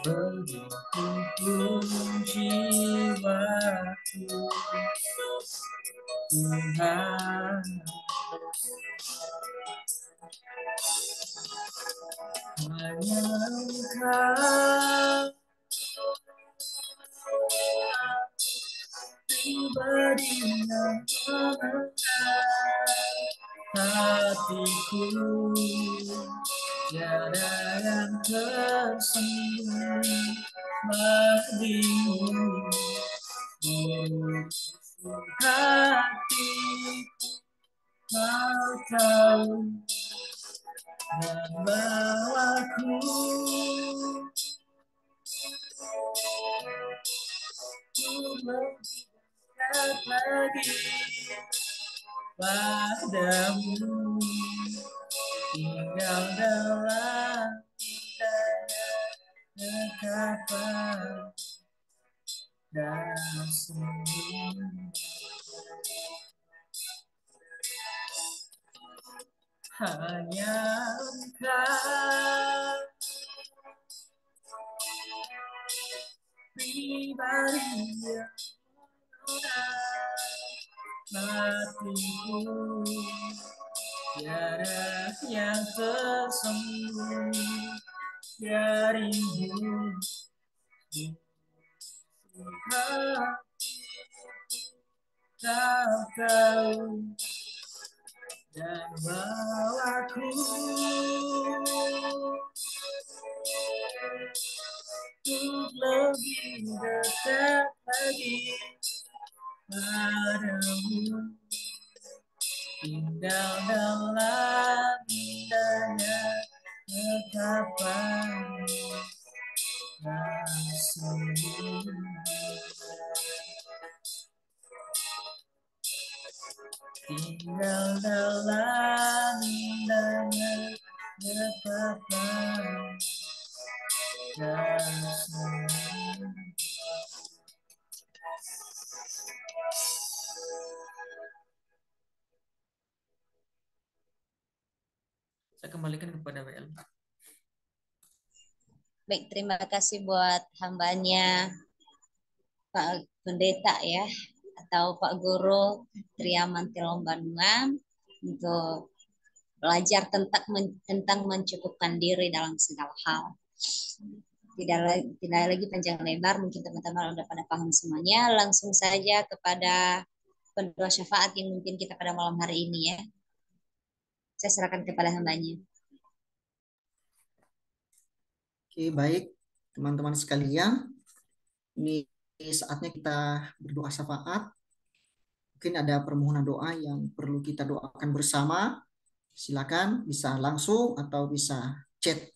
begitu pun jiwaku Tuhan, hanya Engkau pribadi yang mengenal hatiku, tiada yang tersembunyi bagimu. Hatiku kau tahu dan bawaku dekat lagi padamu, tinggal dalam indahnya dekapan kasih. Hanya Engkau pribadi yang hatiku, tiada yang tersembunyi darimu. Kau tahu dan bawaku untuk lebih dekat lagi padamu, tinggal dalam indahnya dekapan kasih. Tinggal dalam indahnya dekapan kasih. Saya kembalikan kepada WL. Baik, terima kasih buat hambanya Pak Pendeta ya, atau Pak Guru Triaman Tilombanuang untuk belajar tentang mencukupkan diri dalam segala hal. Tidak lagi panjang lebar, mungkin teman-teman sudah pada paham semuanya. Langsung saja kepada pendoa syafaat yang mungkin kita pada malam hari ini ya. Saya serahkan kepada hambanya. Oke, baik teman-teman sekalian. Ini saatnya kita berdoa syafaat. Mungkin ada permohonan doa yang perlu kita doakan bersama. Silakan bisa langsung atau bisa chat.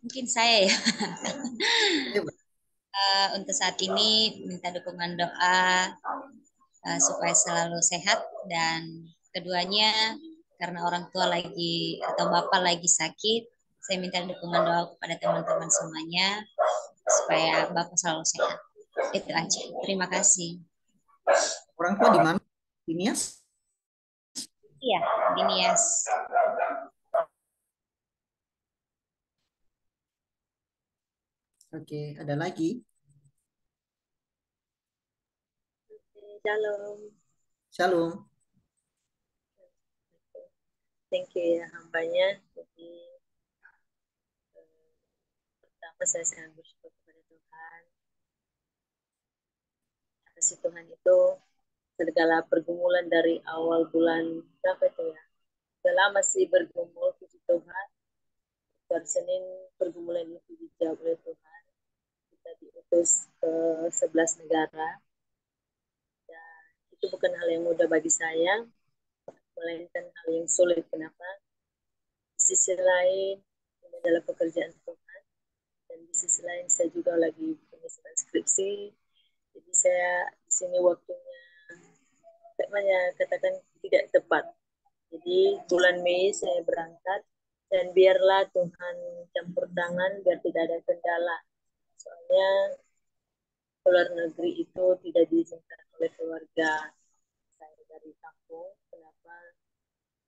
Mungkin saya ya. Oke, Untuk saat ini minta dukungan doa supaya selalu sehat, dan keduanya karena orang tua lagi atau bapak lagi sakit, saya minta dukungan doa kepada teman-teman semuanya supaya bapak selalu sehat. Itu aja. Terima kasih. Orang tua di mana? Di Nias? Iya, di Nias. Oke, ada lagi? Shalom. Shalom. Thank you ya hambanya. Jadi pertama saya sangat bersyukur kepada Tuhan. Kasih Tuhan itu segala pergumulan dari awal bulan berapa itu ya? Udah lama sih bergumul, puji Tuhan. Hari Senin pergumulan itu dijawab oleh Tuhan. Kita diutus ke 11 negara. Dan itu bukan hal yang mudah bagi saya, melainkan hal yang sulit. Kenapa? Di sisi lain, ini adalah pekerjaan Tuhan. Dan di sisi lain, saya juga lagi penyusunan skripsi. Jadi saya di sini waktunya, katakan tidak tepat. Jadi bulan Mei saya berangkat, dan biarlah Tuhan campur tangan biar tidak ada kendala. Soalnya keluar negeri itu tidak diizinkan oleh keluarga saya dari kampung. Kenapa?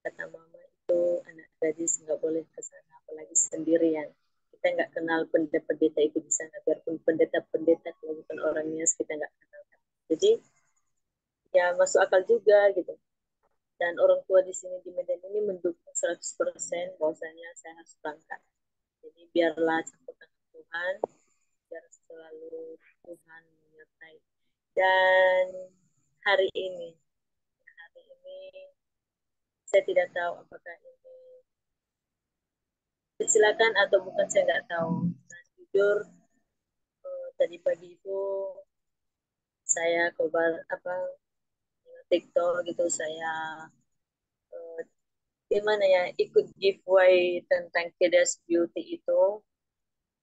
Kata mama itu anak gadis nggak boleh ke sana, apalagi sendirian. Kita nggak kenal pendeta-pendeta itu di sana, biarpun pendeta-pendeta kalau bukan orang Nias kita nggak kenal. Jadi ya masuk akal juga gitu. Dan orang tua di sini di Medan ini mendukung 100% bahwasanya saya harus berangkat. Jadi biarlah campur tangan Tuhan, biar selalu Tuhan menyertai. Dan hari ini saya tidak tahu apakah ini silakan atau bukan, saya nggak tahu. Nah, jujur tadi pagi itu saya kobar TikTok gitu, saya gimana ya ikut giveaway tentang Kedas Beauty itu,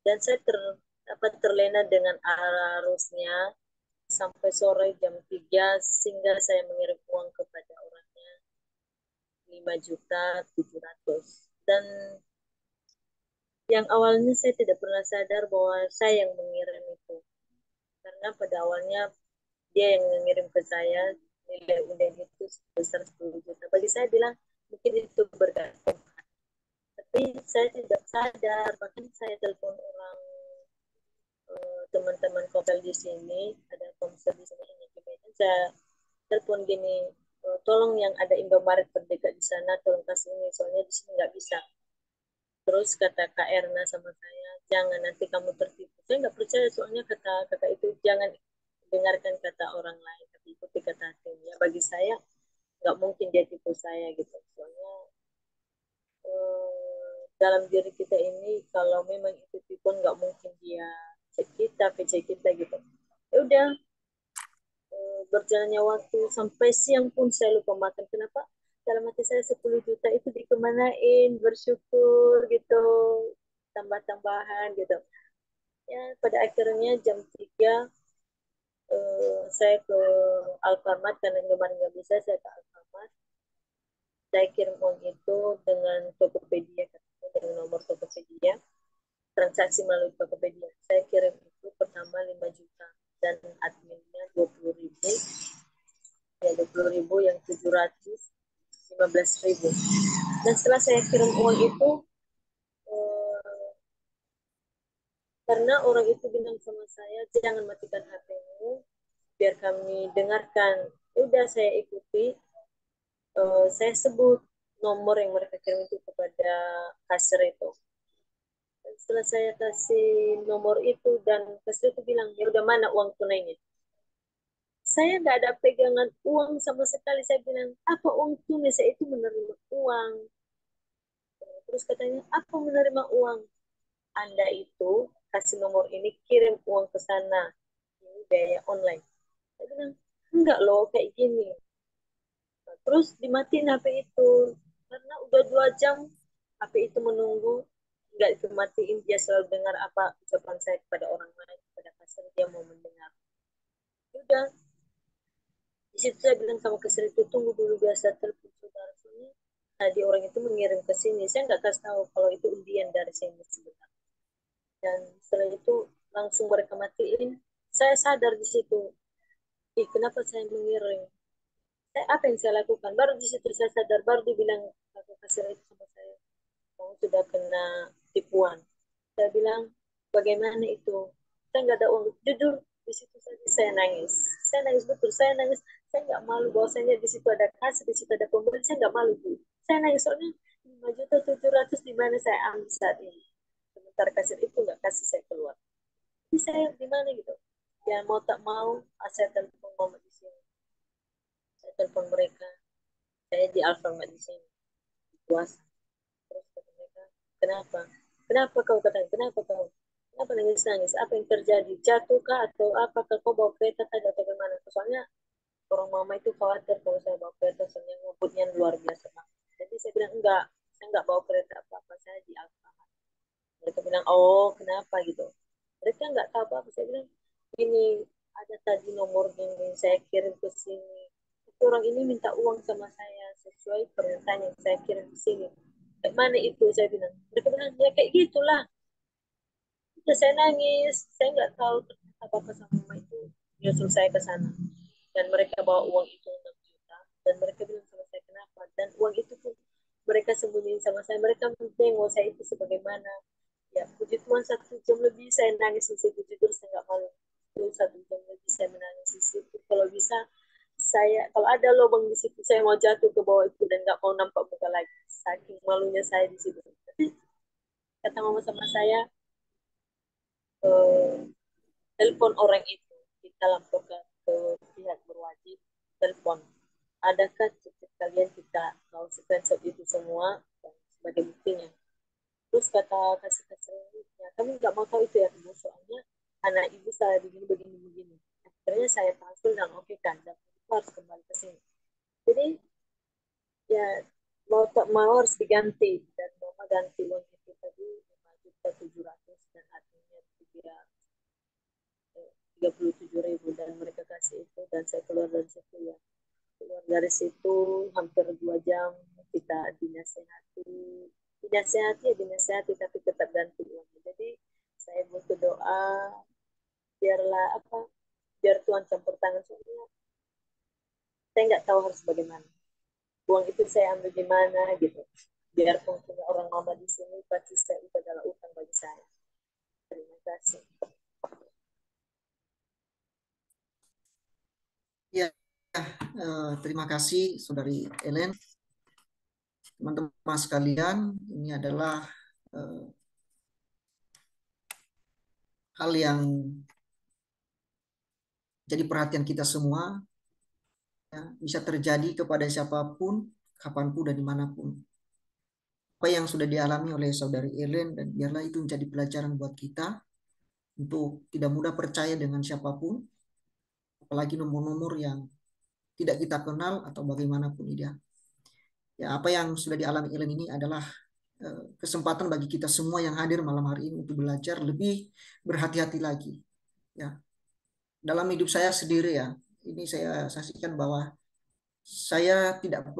dan saya terlena dengan arusnya sampai sore jam 3, sehingga saya mengirim uang kepada orangnya 5.700.000. Dan yang awalnya saya tidak pernah sadar bahwa saya yang mengirim itu, karena pada awalnya dia yang mengirim ke saya nilai undian itu sebesar 10 juta. Bagi saya bilang mungkin itu berkat Tuhan, tapi saya tidak sadar. Bahkan saya telepon orang, teman-teman kopel di sini, ada komsel di sini ini, saya telepon gini, tolong yang ada Indomaret terdekat di sana tolong kasih ini, soalnya di sini nggak bisa. Terus kata Kak Erna sama saya, jangan nanti kamu tertipu. Saya nggak percaya, soalnya kata kakak itu jangan dengarkan kata orang lain, tapi ikuti kata hatinya. Bagi saya nggak mungkin dia tipu saya gitu. Soalnya dalam diri kita ini kalau memang itu tipu nggak mungkin dia cek kita, PC kita gitu. Ya udah, berjalannya waktu sampai siang pun saya lupa makan. Kenapa? Dalam hati saya 10 juta itu dikemanain, bersyukur gitu, tambah-tambahan gitu. Ya, pada akhirnya jam 3 saya ke Alfamart, karena kemarin nggak bisa, saya ke Alfamart. Saya kirim uang itu dengan Tokopedia, dengan nomor Tokopedia, transaksi melalui Tokopedia. Saya kirim itu pertama 5 juta dan adminnya 20.000, ya 20.000, yang 715.000. Dan setelah saya kirim uang itu, karena orang itu bilang sama saya jangan matikan HP-mu biar kami dengarkan. Udah saya ikuti, saya sebut nomor yang mereka kirim itu kepada kasir itu. Dan setelah saya kasih nomor itu dan kasir itu bilang ya udah mana uang tunainya. Saya nggak ada pegangan uang sama sekali. Saya bilang apa uang tunai, saya itu menerima uang. Terus katanya apa menerima uang, Anda itu kasih nomor ini kirim uang ke sana, ini biaya online. Saya bilang enggak loh kayak gini. Nah, terus dimatiin HP itu karena udah 2 jam HP itu menunggu, nggak dimatiin. Dia selalu dengar apa ucapan saya kepada orang lain, kepada kasir, dia mau mendengar. Udah, di situ saya bilang sama kasir itu tunggu dulu, biasa telepon saudara sini. Tadi orang itu mengirim ke sini, saya nggak kasih tahu kalau itu undian dari sini sebenarnya. Dan setelah itu langsung mereka matiin. Saya sadar di situ, kenapa saya mengirim? Apa yang saya lakukan? Baru di situ saya sadar, baru dibilang kakak kasir itu sama saya, kamu sudah kena tipuan. Saya bilang, bagaimana itu? Saya nggak ada uang. Jujur, di situ saja saya nangis. Saya nangis betul, saya nangis. Saya nggak malu bahwasanya di situ ada kasir, di situ ada pembeli. Saya nggak malu, Bu. Saya nangis soalnya 5.700.000 di mana saya ambil saat ini. Sementara kasir itu nggak kasih saya keluar. Jadi saya di mana gitu? Ya mau tak mau, saya telepon mama di sini. Saya telepon mereka. Saya di Alfamart di sini. Puas. Terus kata mereka, kenapa? Kenapa kau katakan? Kenapa kau? Kenapa nangis-nangis? Apa yang terjadi? Jatuh kah atau apakah kau bawa kereta tadi atau bagaimana? Soalnya orang mama itu khawatir kalau saya bawa kereta, soalnya ngebutnya luar biasa. Jadi saya bilang enggak, saya enggak bawa kereta apa-apa, saya di Alfamart. Mereka bilang, oh kenapa gitu? Mereka enggak tahu apa-apa. Saya bilang, ini ada tadi nomor ini, saya kirim ke sini. Tapi orang ini minta uang sama saya sesuai permintaan yang saya kirim ke sini. Kayak mana itu saya bilang. Mereka bilang, ya kayak gitulah. Terus saya nangis, saya nggak tahu ternyata bapak sama mama itu nyusul saya ke sana. Dan mereka bawa uang itu 6 juta. Dan mereka bilang sama saya kenapa. Dan uang itu pun mereka sembunyiin sama saya. Mereka menengok saya itu sebagaimana. Ya, puji Tuhan 1 jam lebih saya nangis di situ. Jujur saya nggak malu. Itu 1 jam lebih saya menangis di situ. Kalau bisa, kalau ada lubang di situ, saya mau jatuh ke bawah itu dan nggak mau nampak muka lagi. Saking malunya saya di situ. Tapi kata mama sama saya, eh, telepon orang itu, kita laporkan ke pihak berwajib, telepon. Adakah chat kalian, kita mau screenshot itu semua dan sebagai buktinya. Terus kata kasih kasihnya, kami nggak mau tahu itu ya ibu, soalnya anak ibu saya begini begini begini. Akhirnya saya transfer dan oke kan, dan ibu harus kembali ke sini. Jadi ya mau tak mau harus diganti, dan mama ganti uang itu tadi 5.700.000 dan artinya 37.000 dan mereka kasih itu dan saya keluar dari situ ya. Keluar dari situ hampir 2 jam kita dinasehati tapi tetap ganti uangnya. Jadi saya butuh doa, biarlah apa, biar Tuhan campur tangan, soalnya saya nggak tahu harus bagaimana. Uang itu saya ambil di mana gitu. Biarpun punya orang mama di sini, pasti saya itu adalah utang bagi saya. Terima kasih. Ya, terima kasih Saudari Ellen. Teman-teman sekalian, ini adalah hal yang jadi perhatian kita semua, ya, bisa terjadi kepada siapapun, kapanpun dan dimanapun. Apa yang sudah dialami oleh Saudari Ellen, dan biarlah itu menjadi pelajaran buat kita untuk tidak mudah percaya dengan siapapun, apalagi nomor-nomor yang tidak kita kenal atau bagaimanapun dia. Ya, apa yang sudah dialami Ellen ini adalah kesempatan bagi kita semua yang hadir malam hari ini untuk belajar lebih berhati-hati lagi. Ya, dalam hidup saya sendiri ya, ini saya saksikan bahwa saya tidak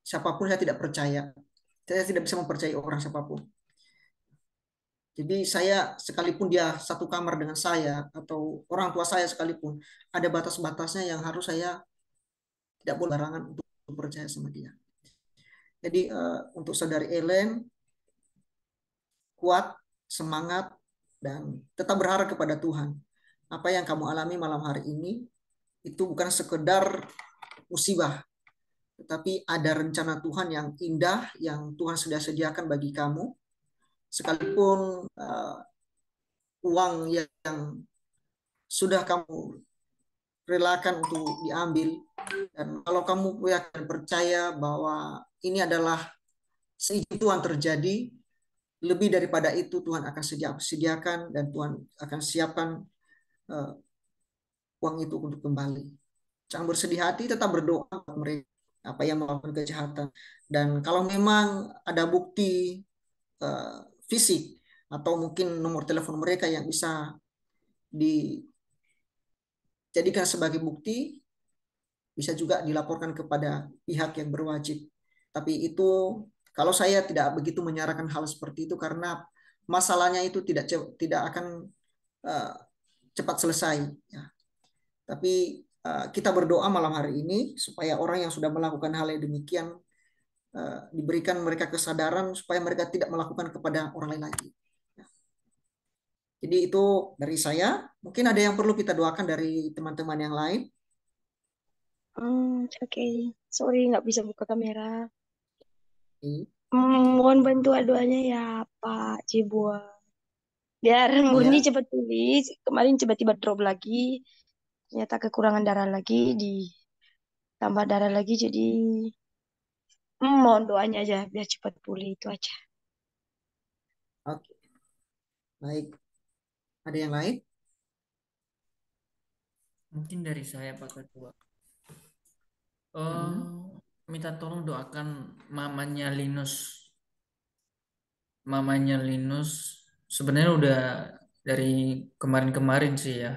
siapapun saya tidak percaya. Saya tidak bisa mempercayai orang siapapun. Jadi saya sekalipun dia satu kamar dengan saya atau orang tua saya sekalipun, ada batas-batasnya yang harus saya tidak boleh barangan untuk percaya sama dia. Jadi untuk Saudari Ellen, kuat, semangat, dan tetap berharap kepada Tuhan. Apa yang kamu alami malam hari ini itu bukan sekedar musibah, tetapi ada rencana Tuhan yang indah yang Tuhan sudah sediakan bagi kamu. Sekalipun uang yang sudah kamu relakan untuk diambil, dan kalau kamu yakin percaya bahwa ini adalah seizin Tuhan terjadi, lebih daripada itu Tuhan akan sediakan dan Tuhan akan siapkan uang itu untuk kembali. Jangan bersedih hati, tetap berdoa untuk mereka apa yang melakukan kejahatan. Dan kalau memang ada bukti fisik atau mungkin nomor telepon mereka yang bisa dijadikan sebagai bukti, bisa juga dilaporkan kepada pihak yang berwajib. Tapi itu kalau saya tidak begitu menyarankan hal seperti itu karena masalahnya itu tidak akan cepat selesai. Ya. Tapi kita berdoa malam hari ini supaya orang yang sudah melakukan hal yang demikian diberikan mereka kesadaran supaya mereka tidak melakukan kepada orang lain lagi. Jadi itu dari saya. Mungkin ada yang perlu kita doakan dari teman-teman yang lain. Oke. Sorry nggak bisa buka kamera. Iya. Mohon bantuan doanya ya Pak Cibua. Biar Murni cepat pulih. Kemarin tiba-tiba drop lagi. Ternyata kekurangan darah lagi, ditambah darah lagi. Jadi mohon doanya aja biar cepat pulih, itu aja. Oke. Baik. Ada yang lain? Mungkin dari saya Pak Ketua. Minta tolong doakan mamanya Linus. Mamanya Linus sebenarnya udah dari kemarin-kemarin sih ya.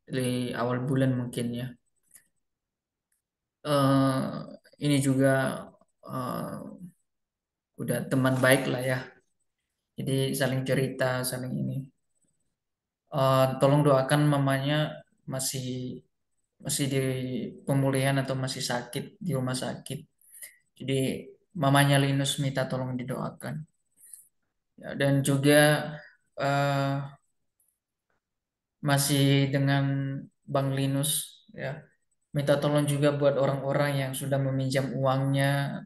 Dari awal bulan mungkin ya. Ini juga udah teman baik lah ya. Jadi saling cerita, saling ini. Tolong doakan mamanya masih masih di pemulihan atau masih sakit di rumah sakit. Jadi mamanya Linus minta tolong didoakan. Ya, dan juga eh, masih dengan Bang Linus ya, minta tolong juga buat orang-orang yang sudah meminjam uangnya,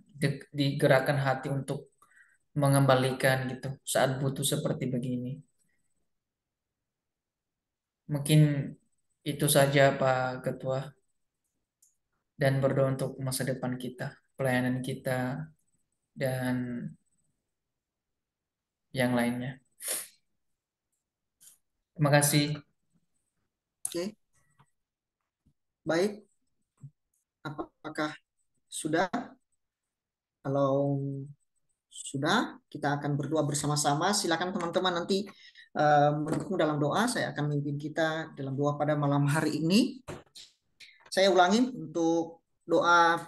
digerakkan hati untuk mengembalikan gitu saat butuh seperti begini. Mungkin itu saja Pak Ketua, dan berdoa untuk masa depan kita, pelayanan kita, dan yang lainnya. Terima kasih. Oke. Baik. Apakah sudah? Kalau sudah, kita akan berdoa bersama-sama. Silakan teman-teman nanti mendukung dalam doa. Saya akan memimpin kita dalam doa pada malam hari ini. Saya ulangi untuk doa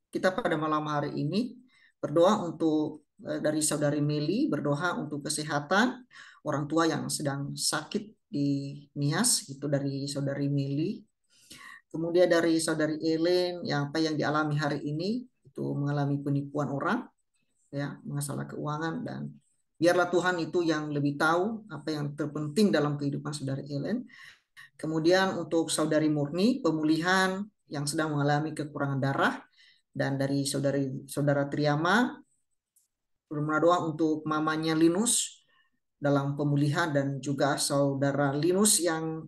kita pada malam hari ini. Berdoa untuk dari saudari Meli, berdoa untuk kesehatan orang tua yang sedang sakit di Nias, itu dari saudari Meli. Kemudian dari saudari Ellen yang apa yang dialami hari ini itu mengalami penipuan orang, ya, masalah keuangan, dan biarlah Tuhan itu yang lebih tahu apa yang terpenting dalam kehidupan saudari Ellen. Kemudian untuk saudari Murni, pemulihan yang sedang mengalami kekurangan darah, dan dari saudara Triama, berdoa untuk mamanya Linus dalam pemulihan, dan juga saudara Linus yang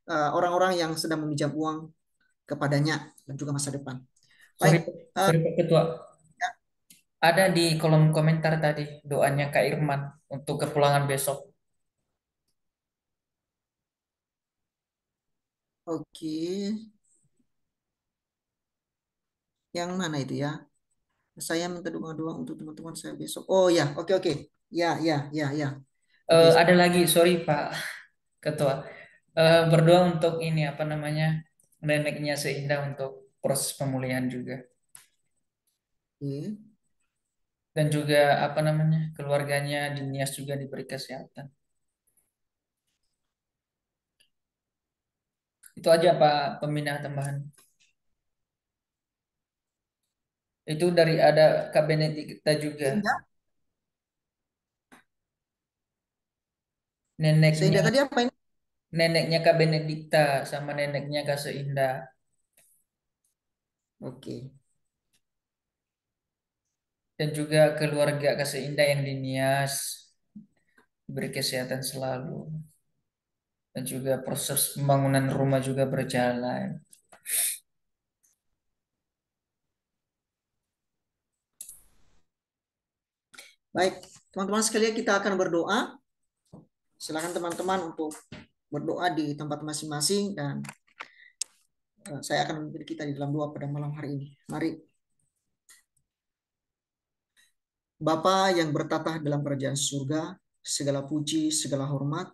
orang-orang yang sedang meminjam uang kepadanya dan juga masa depan. Sorry, Baik, sorry Pak Ketua. Ada di kolom komentar tadi doanya Kak Irman untuk kepulangan besok. oke. Yang mana itu ya? Saya minta doa-doa untuk teman-teman saya besok. Oh ya, oke oke. Ya, ya, ya, ya. Oke. Ada lagi, sorry Pak Ketua. Berdoa untuk ini apa namanya, neneknya Seindah untuk proses pemulihan juga. Oke. Dan juga apa namanya, keluarganya di Nias juga diberi kesehatan. Itu aja Pak pembinaan tambahan. Itu dari ada Kak Benedikta juga. Seindah, Neneknya Seindah tadi apa ini? neneknya Kak Benedikta sama neneknya Kak Seindah. Oke. Dan juga keluarga Kak Seindah yang di Nias diberi kesehatan selalu. Dan juga proses pembangunan rumah juga berjalan. Baik, teman-teman sekalian, kita akan berdoa. Silakan teman-teman untuk berdoa di tempat masing-masing, dan saya akan memimpin kita di dalam doa pada malam hari ini. Mari. Bapa yang bertatah dalam kerajaan surga, segala puji, segala hormat,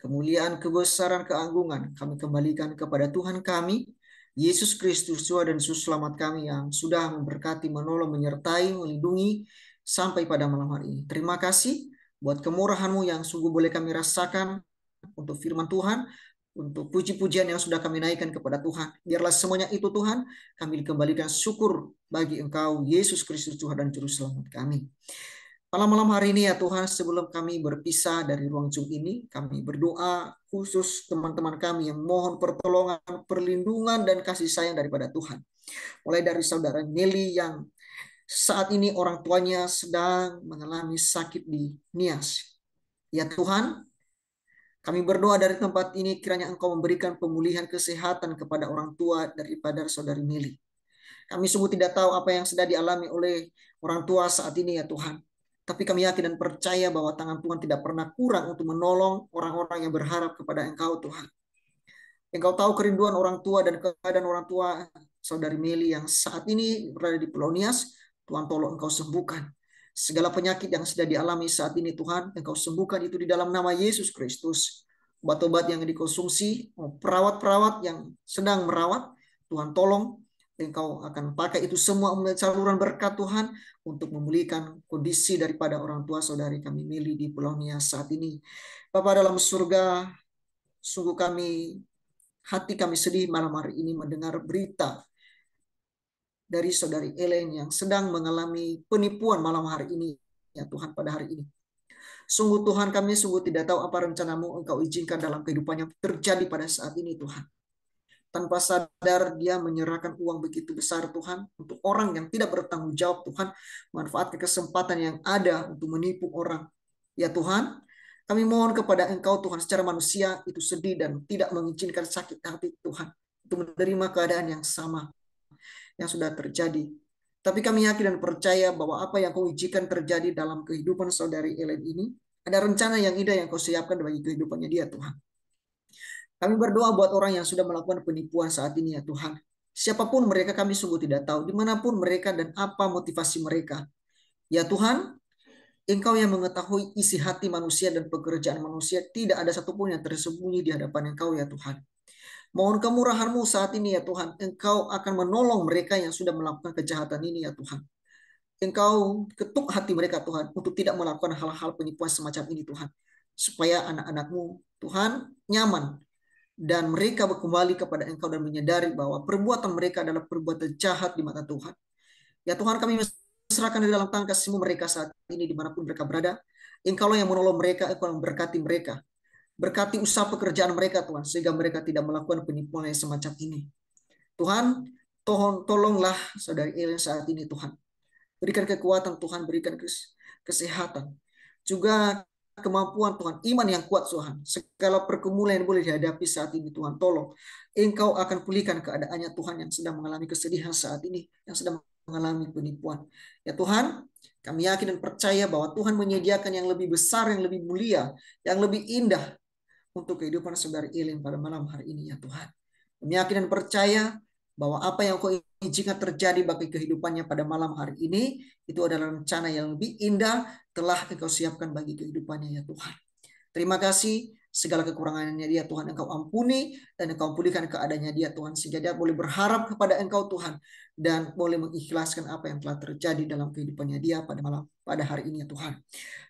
kemuliaan, kebesaran, keagungan kami kembalikan kepada Tuhan kami, Yesus Kristus, Tuhan dan Juru Selamat kami yang sudah memberkati, menolong, menyertai, melindungi sampai pada malam hari ini. Terima kasih buat kemurahan-Mu yang sungguh boleh kami rasakan untuk firman Tuhan, untuk puji-pujian yang sudah kami naikkan kepada Tuhan. Biarlah semuanya itu Tuhan, kami kembalikan syukur bagi Engkau, Yesus Kristus Tuhan dan Juru Selamat kami. Malam-malam hari ini ya Tuhan, sebelum kami berpisah dari ruang Zoom ini, kami berdoa khusus teman-teman kami yang mohon pertolongan, perlindungan, dan kasih sayang daripada Tuhan. Mulai dari saudara Nelly yang saat ini orang tuanya sedang mengalami sakit di Nias. Ya Tuhan, kami berdoa dari tempat ini kiranya Engkau memberikan pemulihan kesehatan kepada orang tua daripada saudari Nelly. Kami sungguh tidak tahu apa yang sedang dialami oleh orang tua saat ini ya Tuhan. Tapi kami yakin dan percaya bahwa tangan Tuhan tidak pernah kurang untuk menolong orang-orang yang berharap kepada Engkau Tuhan. Engkau tahu kerinduan orang tua dan keadaan orang tua saudari Meli yang saat ini berada di Pulau Nias. Tuhan tolong Engkau sembuhkan. Segala penyakit yang sudah dialami saat ini Tuhan, Engkau sembuhkan itu di dalam nama Yesus Kristus. Obat-obat yang dikonsumsi, perawat-perawat yang sedang merawat, Tuhan tolong Engkau akan pakai itu semua saluran berkat Tuhan untuk memulihkan kondisi daripada orang tua saudari kami Meli di Pulau Nias saat ini. Bapa dalam surga, sungguh hati kami sedih malam hari ini mendengar berita dari saudari Ellen yang sedang mengalami penipuan malam hari ini ya Tuhan pada hari ini. Sungguh Tuhan, kami sungguh tidak tahu apa rencanamu Engkau izinkan dalam kehidupannya terjadi pada saat ini Tuhan. Tanpa sadar dia menyerahkan uang begitu besar Tuhan untuk orang yang tidak bertanggung jawab Tuhan, manfaatkan kesempatan yang ada untuk menipu orang. Ya Tuhan, kami mohon kepada Engkau Tuhan, secara manusia itu sedih dan tidak mengizinkan sakit hati Tuhan untuk menerima keadaan yang sama yang sudah terjadi. Tapi kami yakin dan percaya bahwa apa yang Kau izinkan terjadi dalam kehidupan saudari Ellen ini, ada rencana yang indah yang Kau siapkan bagi kehidupannya dia Tuhan. Kami berdoa buat orang yang sudah melakukan penipuan saat ini ya Tuhan. Siapapun mereka kami sungguh tidak tahu, dimanapun mereka dan apa motivasi mereka. Ya Tuhan, Engkau yang mengetahui isi hati manusia dan pekerjaan manusia, tidak ada satupun yang tersembunyi di hadapan Engkau ya Tuhan. Mohon kemurahan-Mu saat ini ya Tuhan, Engkau akan menolong mereka yang sudah melakukan kejahatan ini ya Tuhan. Engkau ketuk hati mereka Tuhan untuk tidak melakukan hal-hal penipuan semacam ini Tuhan. Supaya anak-anak-Mu Tuhan nyaman dan mereka kembali kepada Engkau dan menyadari bahwa perbuatan mereka adalah perbuatan jahat di mata Tuhan. Ya Tuhan, kami serahkan di dalam tangan kasih-Mu mereka saat ini dimanapun mereka berada. Engkau yang menolong mereka, Engkau yang memberkati mereka. Berkati usaha pekerjaan mereka Tuhan, sehingga mereka tidak melakukan penipuan yang semacam ini. Tuhan, tolonglah saudari Ellen saat ini Tuhan. Berikan kekuatan Tuhan, berikan kesehatan. Juga kemampuan Tuhan, iman yang kuat Tuhan. Segala pergumulan yang boleh dihadapi saat ini Tuhan, tolong. Engkau akan pulihkan keadaannya Tuhan yang sedang mengalami kesedihan saat ini, yang sedang mengalami penipuan. Ya Tuhan, kami yakin dan percaya bahwa Tuhan menyediakan yang lebih besar, yang lebih mulia, yang lebih indah untuk kehidupan saudari Ellen pada malam hari ini ya Tuhan. Kami yakin dan percaya bahwa apa yang Kau izinkan terjadi bagi kehidupannya pada malam hari ini, itu adalah rencana yang lebih indah telah Engkau siapkan bagi kehidupannya ya Tuhan. Terima kasih, segala kekurangannya dia Tuhan Engkau ampuni dan Engkau pulihkan keadaannya dia Tuhan, sehingga dia boleh berharap kepada Engkau Tuhan dan boleh mengikhlaskan apa yang telah terjadi dalam kehidupannya dia pada hari ini ya Tuhan.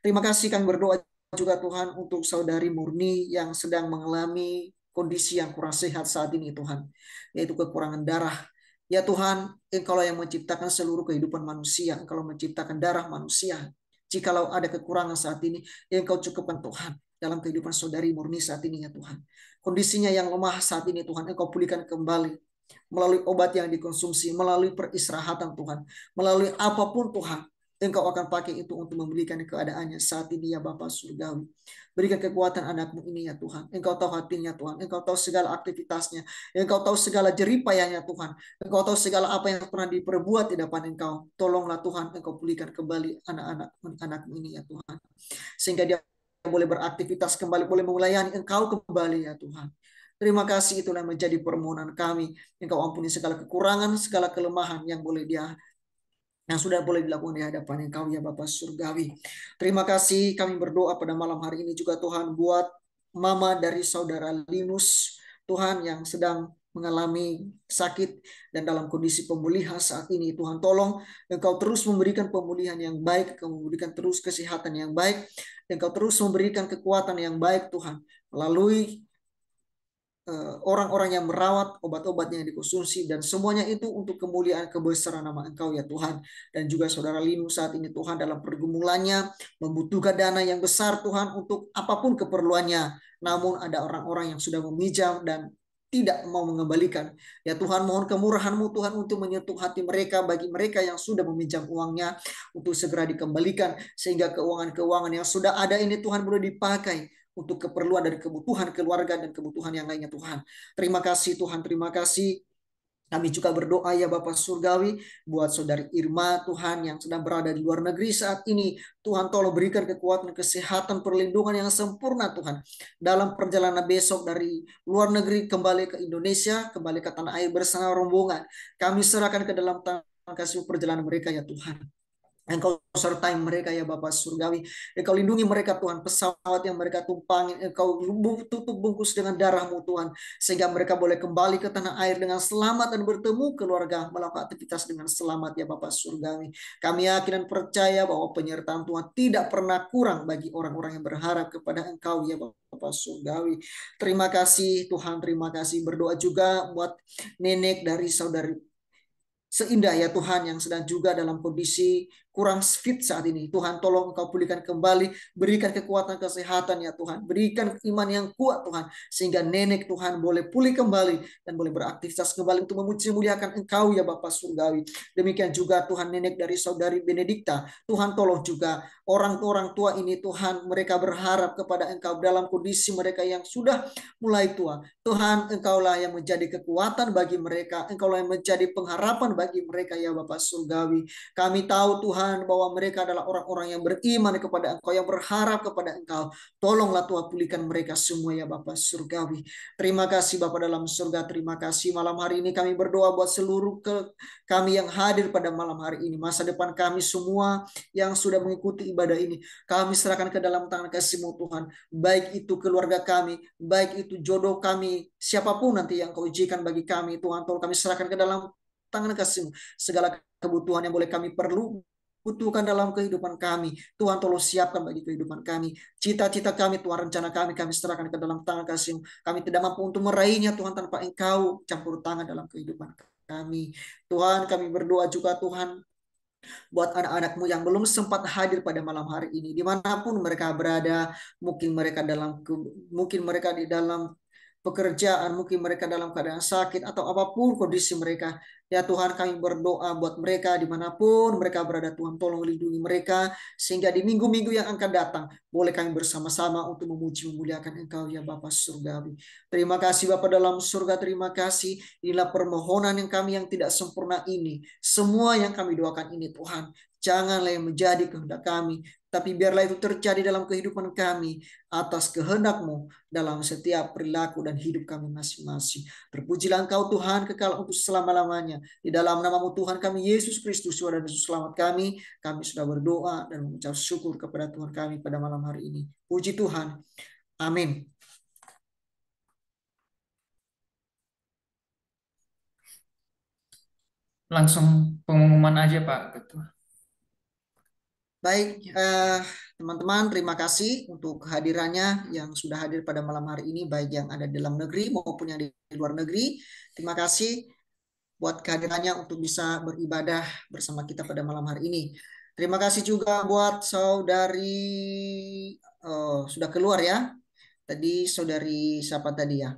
Terima kasih, kami berdoa juga Tuhan untuk saudari Murni yang sedang mengalami kondisi yang kurang sehat saat ini Tuhan, yaitu kekurangan darah. Ya Tuhan, Engkau yang menciptakan seluruh kehidupan manusia, Engkau menciptakan darah manusia. Jikalau ada kekurangan saat ini, Engkau cukupkan Tuhan dalam kehidupan saudari Murni saat ini ya Tuhan. Kondisinya yang lemah saat ini Tuhan, Engkau pulihkan kembali melalui obat yang dikonsumsi, melalui peristirahatan Tuhan, melalui apapun Tuhan. Engkau akan pakai itu untuk memulihkan keadaannya saat ini ya Bapa Surgawi. Berikan kekuatan anak-Mu ini ya Tuhan. Engkau tahu hatinya Tuhan. Engkau tahu segala aktivitasnya. Engkau tahu segala jeripayanya Tuhan. Engkau tahu segala apa yang pernah diperbuat di depan Engkau. Tolonglah Tuhan, Engkau pulihkan kembali anak-Mu ini ya Tuhan. Sehingga dia boleh beraktivitas kembali, boleh melayani Engkau kembali ya Tuhan. Terima kasih, itulah menjadi permohonan kami. Engkau ampuni segala kekurangan, segala kelemahan yang sudah boleh dilakukan di hadapan Engkau ya Bapa Surgawi. Terima kasih, kami berdoa pada malam hari ini juga Tuhan buat mama dari saudara Linus Tuhan yang sedang mengalami sakit dan dalam kondisi pemulihan saat ini. Tuhan tolong Engkau terus memberikan pemulihan yang baik, Engkau memberikan terus kesehatan yang baik, Engkau terus memberikan kekuatan yang baik Tuhan melalui orang-orang yang merawat obat-obatnya yang dikonsumsi, dan semuanya itu untuk kemuliaan kebesaran nama Engkau ya Tuhan. Dan juga saudara Linu saat ini Tuhan dalam pergumulannya membutuhkan dana yang besar Tuhan untuk apapun keperluannya, namun ada orang-orang yang sudah meminjam dan tidak mau mengembalikan. Ya Tuhan, mohon kemurahan-Mu Tuhan untuk menyentuh hati mereka, bagi mereka yang sudah meminjam uangnya untuk segera dikembalikan, sehingga keuangan-keuangan yang sudah ada ini Tuhan boleh dipakai untuk keperluan dari kebutuhan keluarga dan kebutuhan yang lainnya Tuhan. Terima kasih Tuhan, terima kasih. Kami juga berdoa ya Bapak Surgawi buat saudari Irma Tuhan yang sedang berada di luar negeri saat ini. Tuhan tolong berikan kekuatan, kesehatan, perlindungan yang sempurna Tuhan. Dalam perjalanan besok dari luar negeri kembali ke Indonesia, kembali ke tanah air bersama rombongan. Kami serahkan ke dalam tangan kasih perjalanan mereka ya Tuhan. Engkau sertai mereka ya Bapa Surgawi. Engkau lindungi mereka Tuhan. Pesawat yang mereka tumpangi, Engkau tutup bungkus dengan darah-Mu Tuhan. Sehingga mereka boleh kembali ke tanah air dengan selamat dan bertemu keluarga, melakukan aktivitas dengan selamat ya Bapa Surgawi. Kami yakin dan percaya bahwa penyertaan Tuhan tidak pernah kurang bagi orang-orang yang berharap kepada Engkau ya Bapa Surgawi. Terima kasih Tuhan, terima kasih. Berdoa juga buat nenek dari saudari Seindah ya Tuhan yang sedang juga dalam kondisi kurang fit saat ini. Tuhan tolong Engkau pulihkan kembali, berikan kekuatan kesehatan ya Tuhan. Berikan iman yang kuat Tuhan, sehingga nenek Tuhan boleh pulih kembali dan boleh beraktivitas kembali untuk memuji muliakan Engkau ya Bapa Surgawi. Demikian juga Tuhan nenek dari saudari Benedikta. Tuhan tolong juga orang-orang tua ini Tuhan, mereka berharap kepada Engkau dalam kondisi mereka yang sudah mulai tua. Tuhan, Engkaulah yang menjadi kekuatan bagi mereka. Engkaulah yang menjadi pengharapan bagi mereka ya Bapa Surgawi. Kami tahu Tuhan bahwa mereka adalah orang-orang yang beriman kepada Engkau, yang berharap kepada Engkau. Tolonglah Tuhan pulihkan mereka semua ya Bapa Surgawi. Terima kasih Bapa dalam surga, terima kasih. Malam hari ini kami berdoa buat seluruh kami yang hadir pada malam hari ini. Masa depan kami semua yang sudah mengikuti ibadah ini, kami serahkan ke dalam tangan kasih-Mu Tuhan. Baik itu keluarga kami, baik itu jodoh kami, siapapun nanti yang Kau ujikan bagi kami, Tuhan tolong kami serahkan ke dalam tangan kasih-Mu. Segala kebutuhan yang boleh kami butuhkan dalam kehidupan kami, Tuhan tolong siapkan bagi kehidupan kami. Cita-cita kami, Tuhan rencana kami serahkan ke dalam tangan kasih-Mu. Kami tidak mampu untuk meraihnya Tuhan tanpa Engkau campur tangan dalam kehidupan kami. Tuhan, kami berdoa juga Tuhan buat anak-anak-Mu yang belum sempat hadir pada malam hari ini, dimanapun mereka berada, mungkin mereka di dalam pekerjaan, mungkin mereka dalam keadaan sakit atau apapun kondisi mereka. Ya Tuhan, kami berdoa buat mereka dimanapun mereka berada. Tuhan tolong lindungi mereka sehingga di minggu-minggu yang akan datang boleh kami bersama-sama untuk memuji memuliakan Engkau ya Bapa Surgawi. Terima kasih Bapa dalam surga, terima kasih. Inilah permohonan yang kami yang tidak sempurna ini. Semua yang kami doakan ini Tuhan, janganlah yang menjadi kehendak kami, tapi biarlah itu terjadi dalam kehidupan kami atas kehendak-Mu dalam setiap perilaku dan hidup kami masing-masing. Terpujilah Engkau Tuhan kekal untuk selama-lamanya. Di dalam nama-Mu Tuhan kami Yesus Kristus, Tuhan dan Yesus selamat kami sudah berdoa dan mengucap syukur kepada Tuhan kami pada malam hari ini. Puji Tuhan. Amin. Langsung pengumuman aja Pak Ketua. Baik, teman-teman, terima kasih untuk kehadirannya yang sudah hadir pada malam hari ini, baik yang ada di dalam negeri maupun yang di luar negeri. Terima kasih buat kehadirannya untuk bisa beribadah bersama kita pada malam hari ini. Terima kasih juga buat saudari sudah keluar ya. Tadi saudari siapa tadi ya?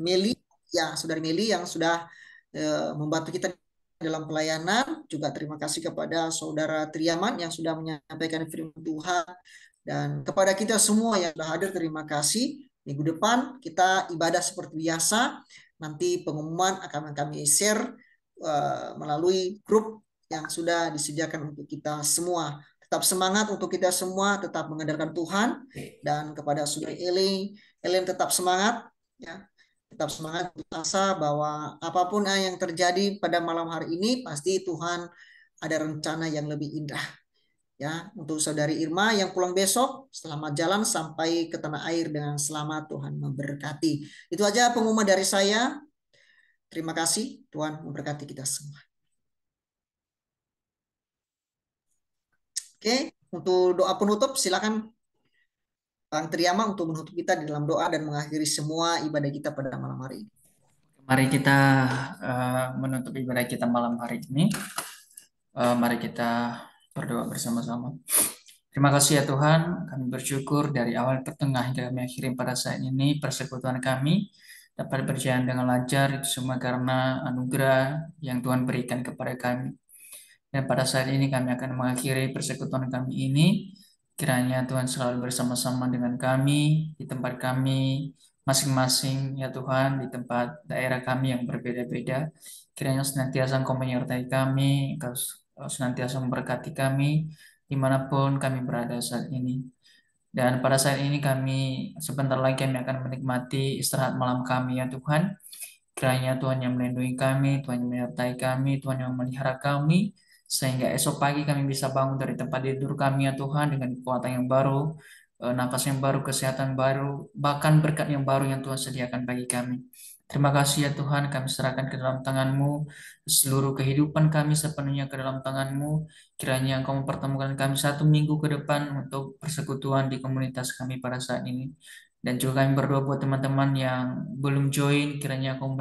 Meli, ya saudari Meli yang sudah membantu kita dalam pelayanan. Juga terima kasih kepada saudara Triaman yang sudah menyampaikan firman Tuhan, dan kepada kita semua yang sudah hadir terima kasih. Minggu depan kita ibadah seperti biasa. Nanti pengumuman akan kami share melalui grup yang sudah disediakan untuk kita semua. Tetap semangat untuk kita semua, tetap mengandalkan Tuhan. Dan kepada saudari Ellen tetap semangat ya. Tetap semangat, asa bahwa apapun yang terjadi pada malam hari ini pasti Tuhan ada rencana yang lebih indah. Ya, untuk saudari Irma yang pulang besok, selamat jalan sampai ke tanah air dengan selamat. Tuhan memberkati. Itu aja pengumuman dari saya. Terima kasih. Tuhan memberkati kita semua. Oke, untuk doa penutup silakan Bang Triama untuk menutup kita di dalam doa dan mengakhiri semua ibadah kita pada malam hari ini. Mari kita menutup ibadah kita malam hari ini. Mari kita berdoa bersama-sama. Terima kasih ya Tuhan, kami bersyukur dari awal ke tengah hingga kami akhiri pada saat ini persekutuan kami dapat berjalan dengan lancar, itu semua karena anugerah yang Tuhan berikan kepada kami. Dan pada saat ini kami akan mengakhiri persekutuan kami ini. Kiranya Tuhan selalu bersama-sama dengan kami di tempat kami masing-masing ya Tuhan, di tempat daerah kami yang berbeda-beda. Kiranya senantiasa Engkau menyertai kami, Engkau senantiasa memberkati kami dimanapun kami berada saat ini. Dan pada saat ini kami sebentar lagi kami akan menikmati istirahat malam kami ya Tuhan. Kiranya Tuhan yang melindungi kami, Tuhan yang menyertai kami, Tuhan yang memelihara kami, sehingga esok pagi kami bisa bangun dari tempat tidur kami ya Tuhan dengan kekuatan yang baru, nafas yang baru, kesehatan baru, bahkan berkat yang baru yang Tuhan sediakan bagi kami. Terima kasih ya Tuhan, kami serahkan ke dalam tangan-Mu, seluruh kehidupan kami sepenuhnya ke dalam tangan-Mu. Kiranya Engkau mempertemukan kami 1 minggu ke depan untuk persekutuan di komunitas kami pada saat ini. Dan juga kami berdoa buat teman-teman yang belum join, kiranya Engkau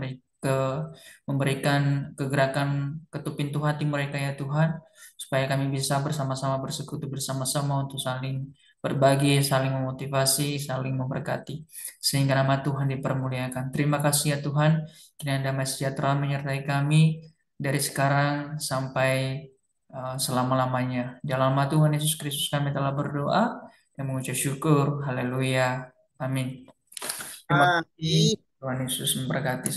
memberikan kegerakan ketuk pintu hati mereka ya Tuhan, supaya kami bisa bersama-sama bersekutu bersama-sama untuk saling berbagi, saling memotivasi, saling memberkati, sehingga nama Tuhan dipermuliakan. Terima kasih ya Tuhan, kiranya damai sejahtera menyertai kami dari sekarang sampai selama-lamanya. Dalam nama Tuhan Yesus Kristus kami telah berdoa dan mengucap syukur. Haleluya. Amin. Terima kasih. Amin. Tuhan Yesus memberkati.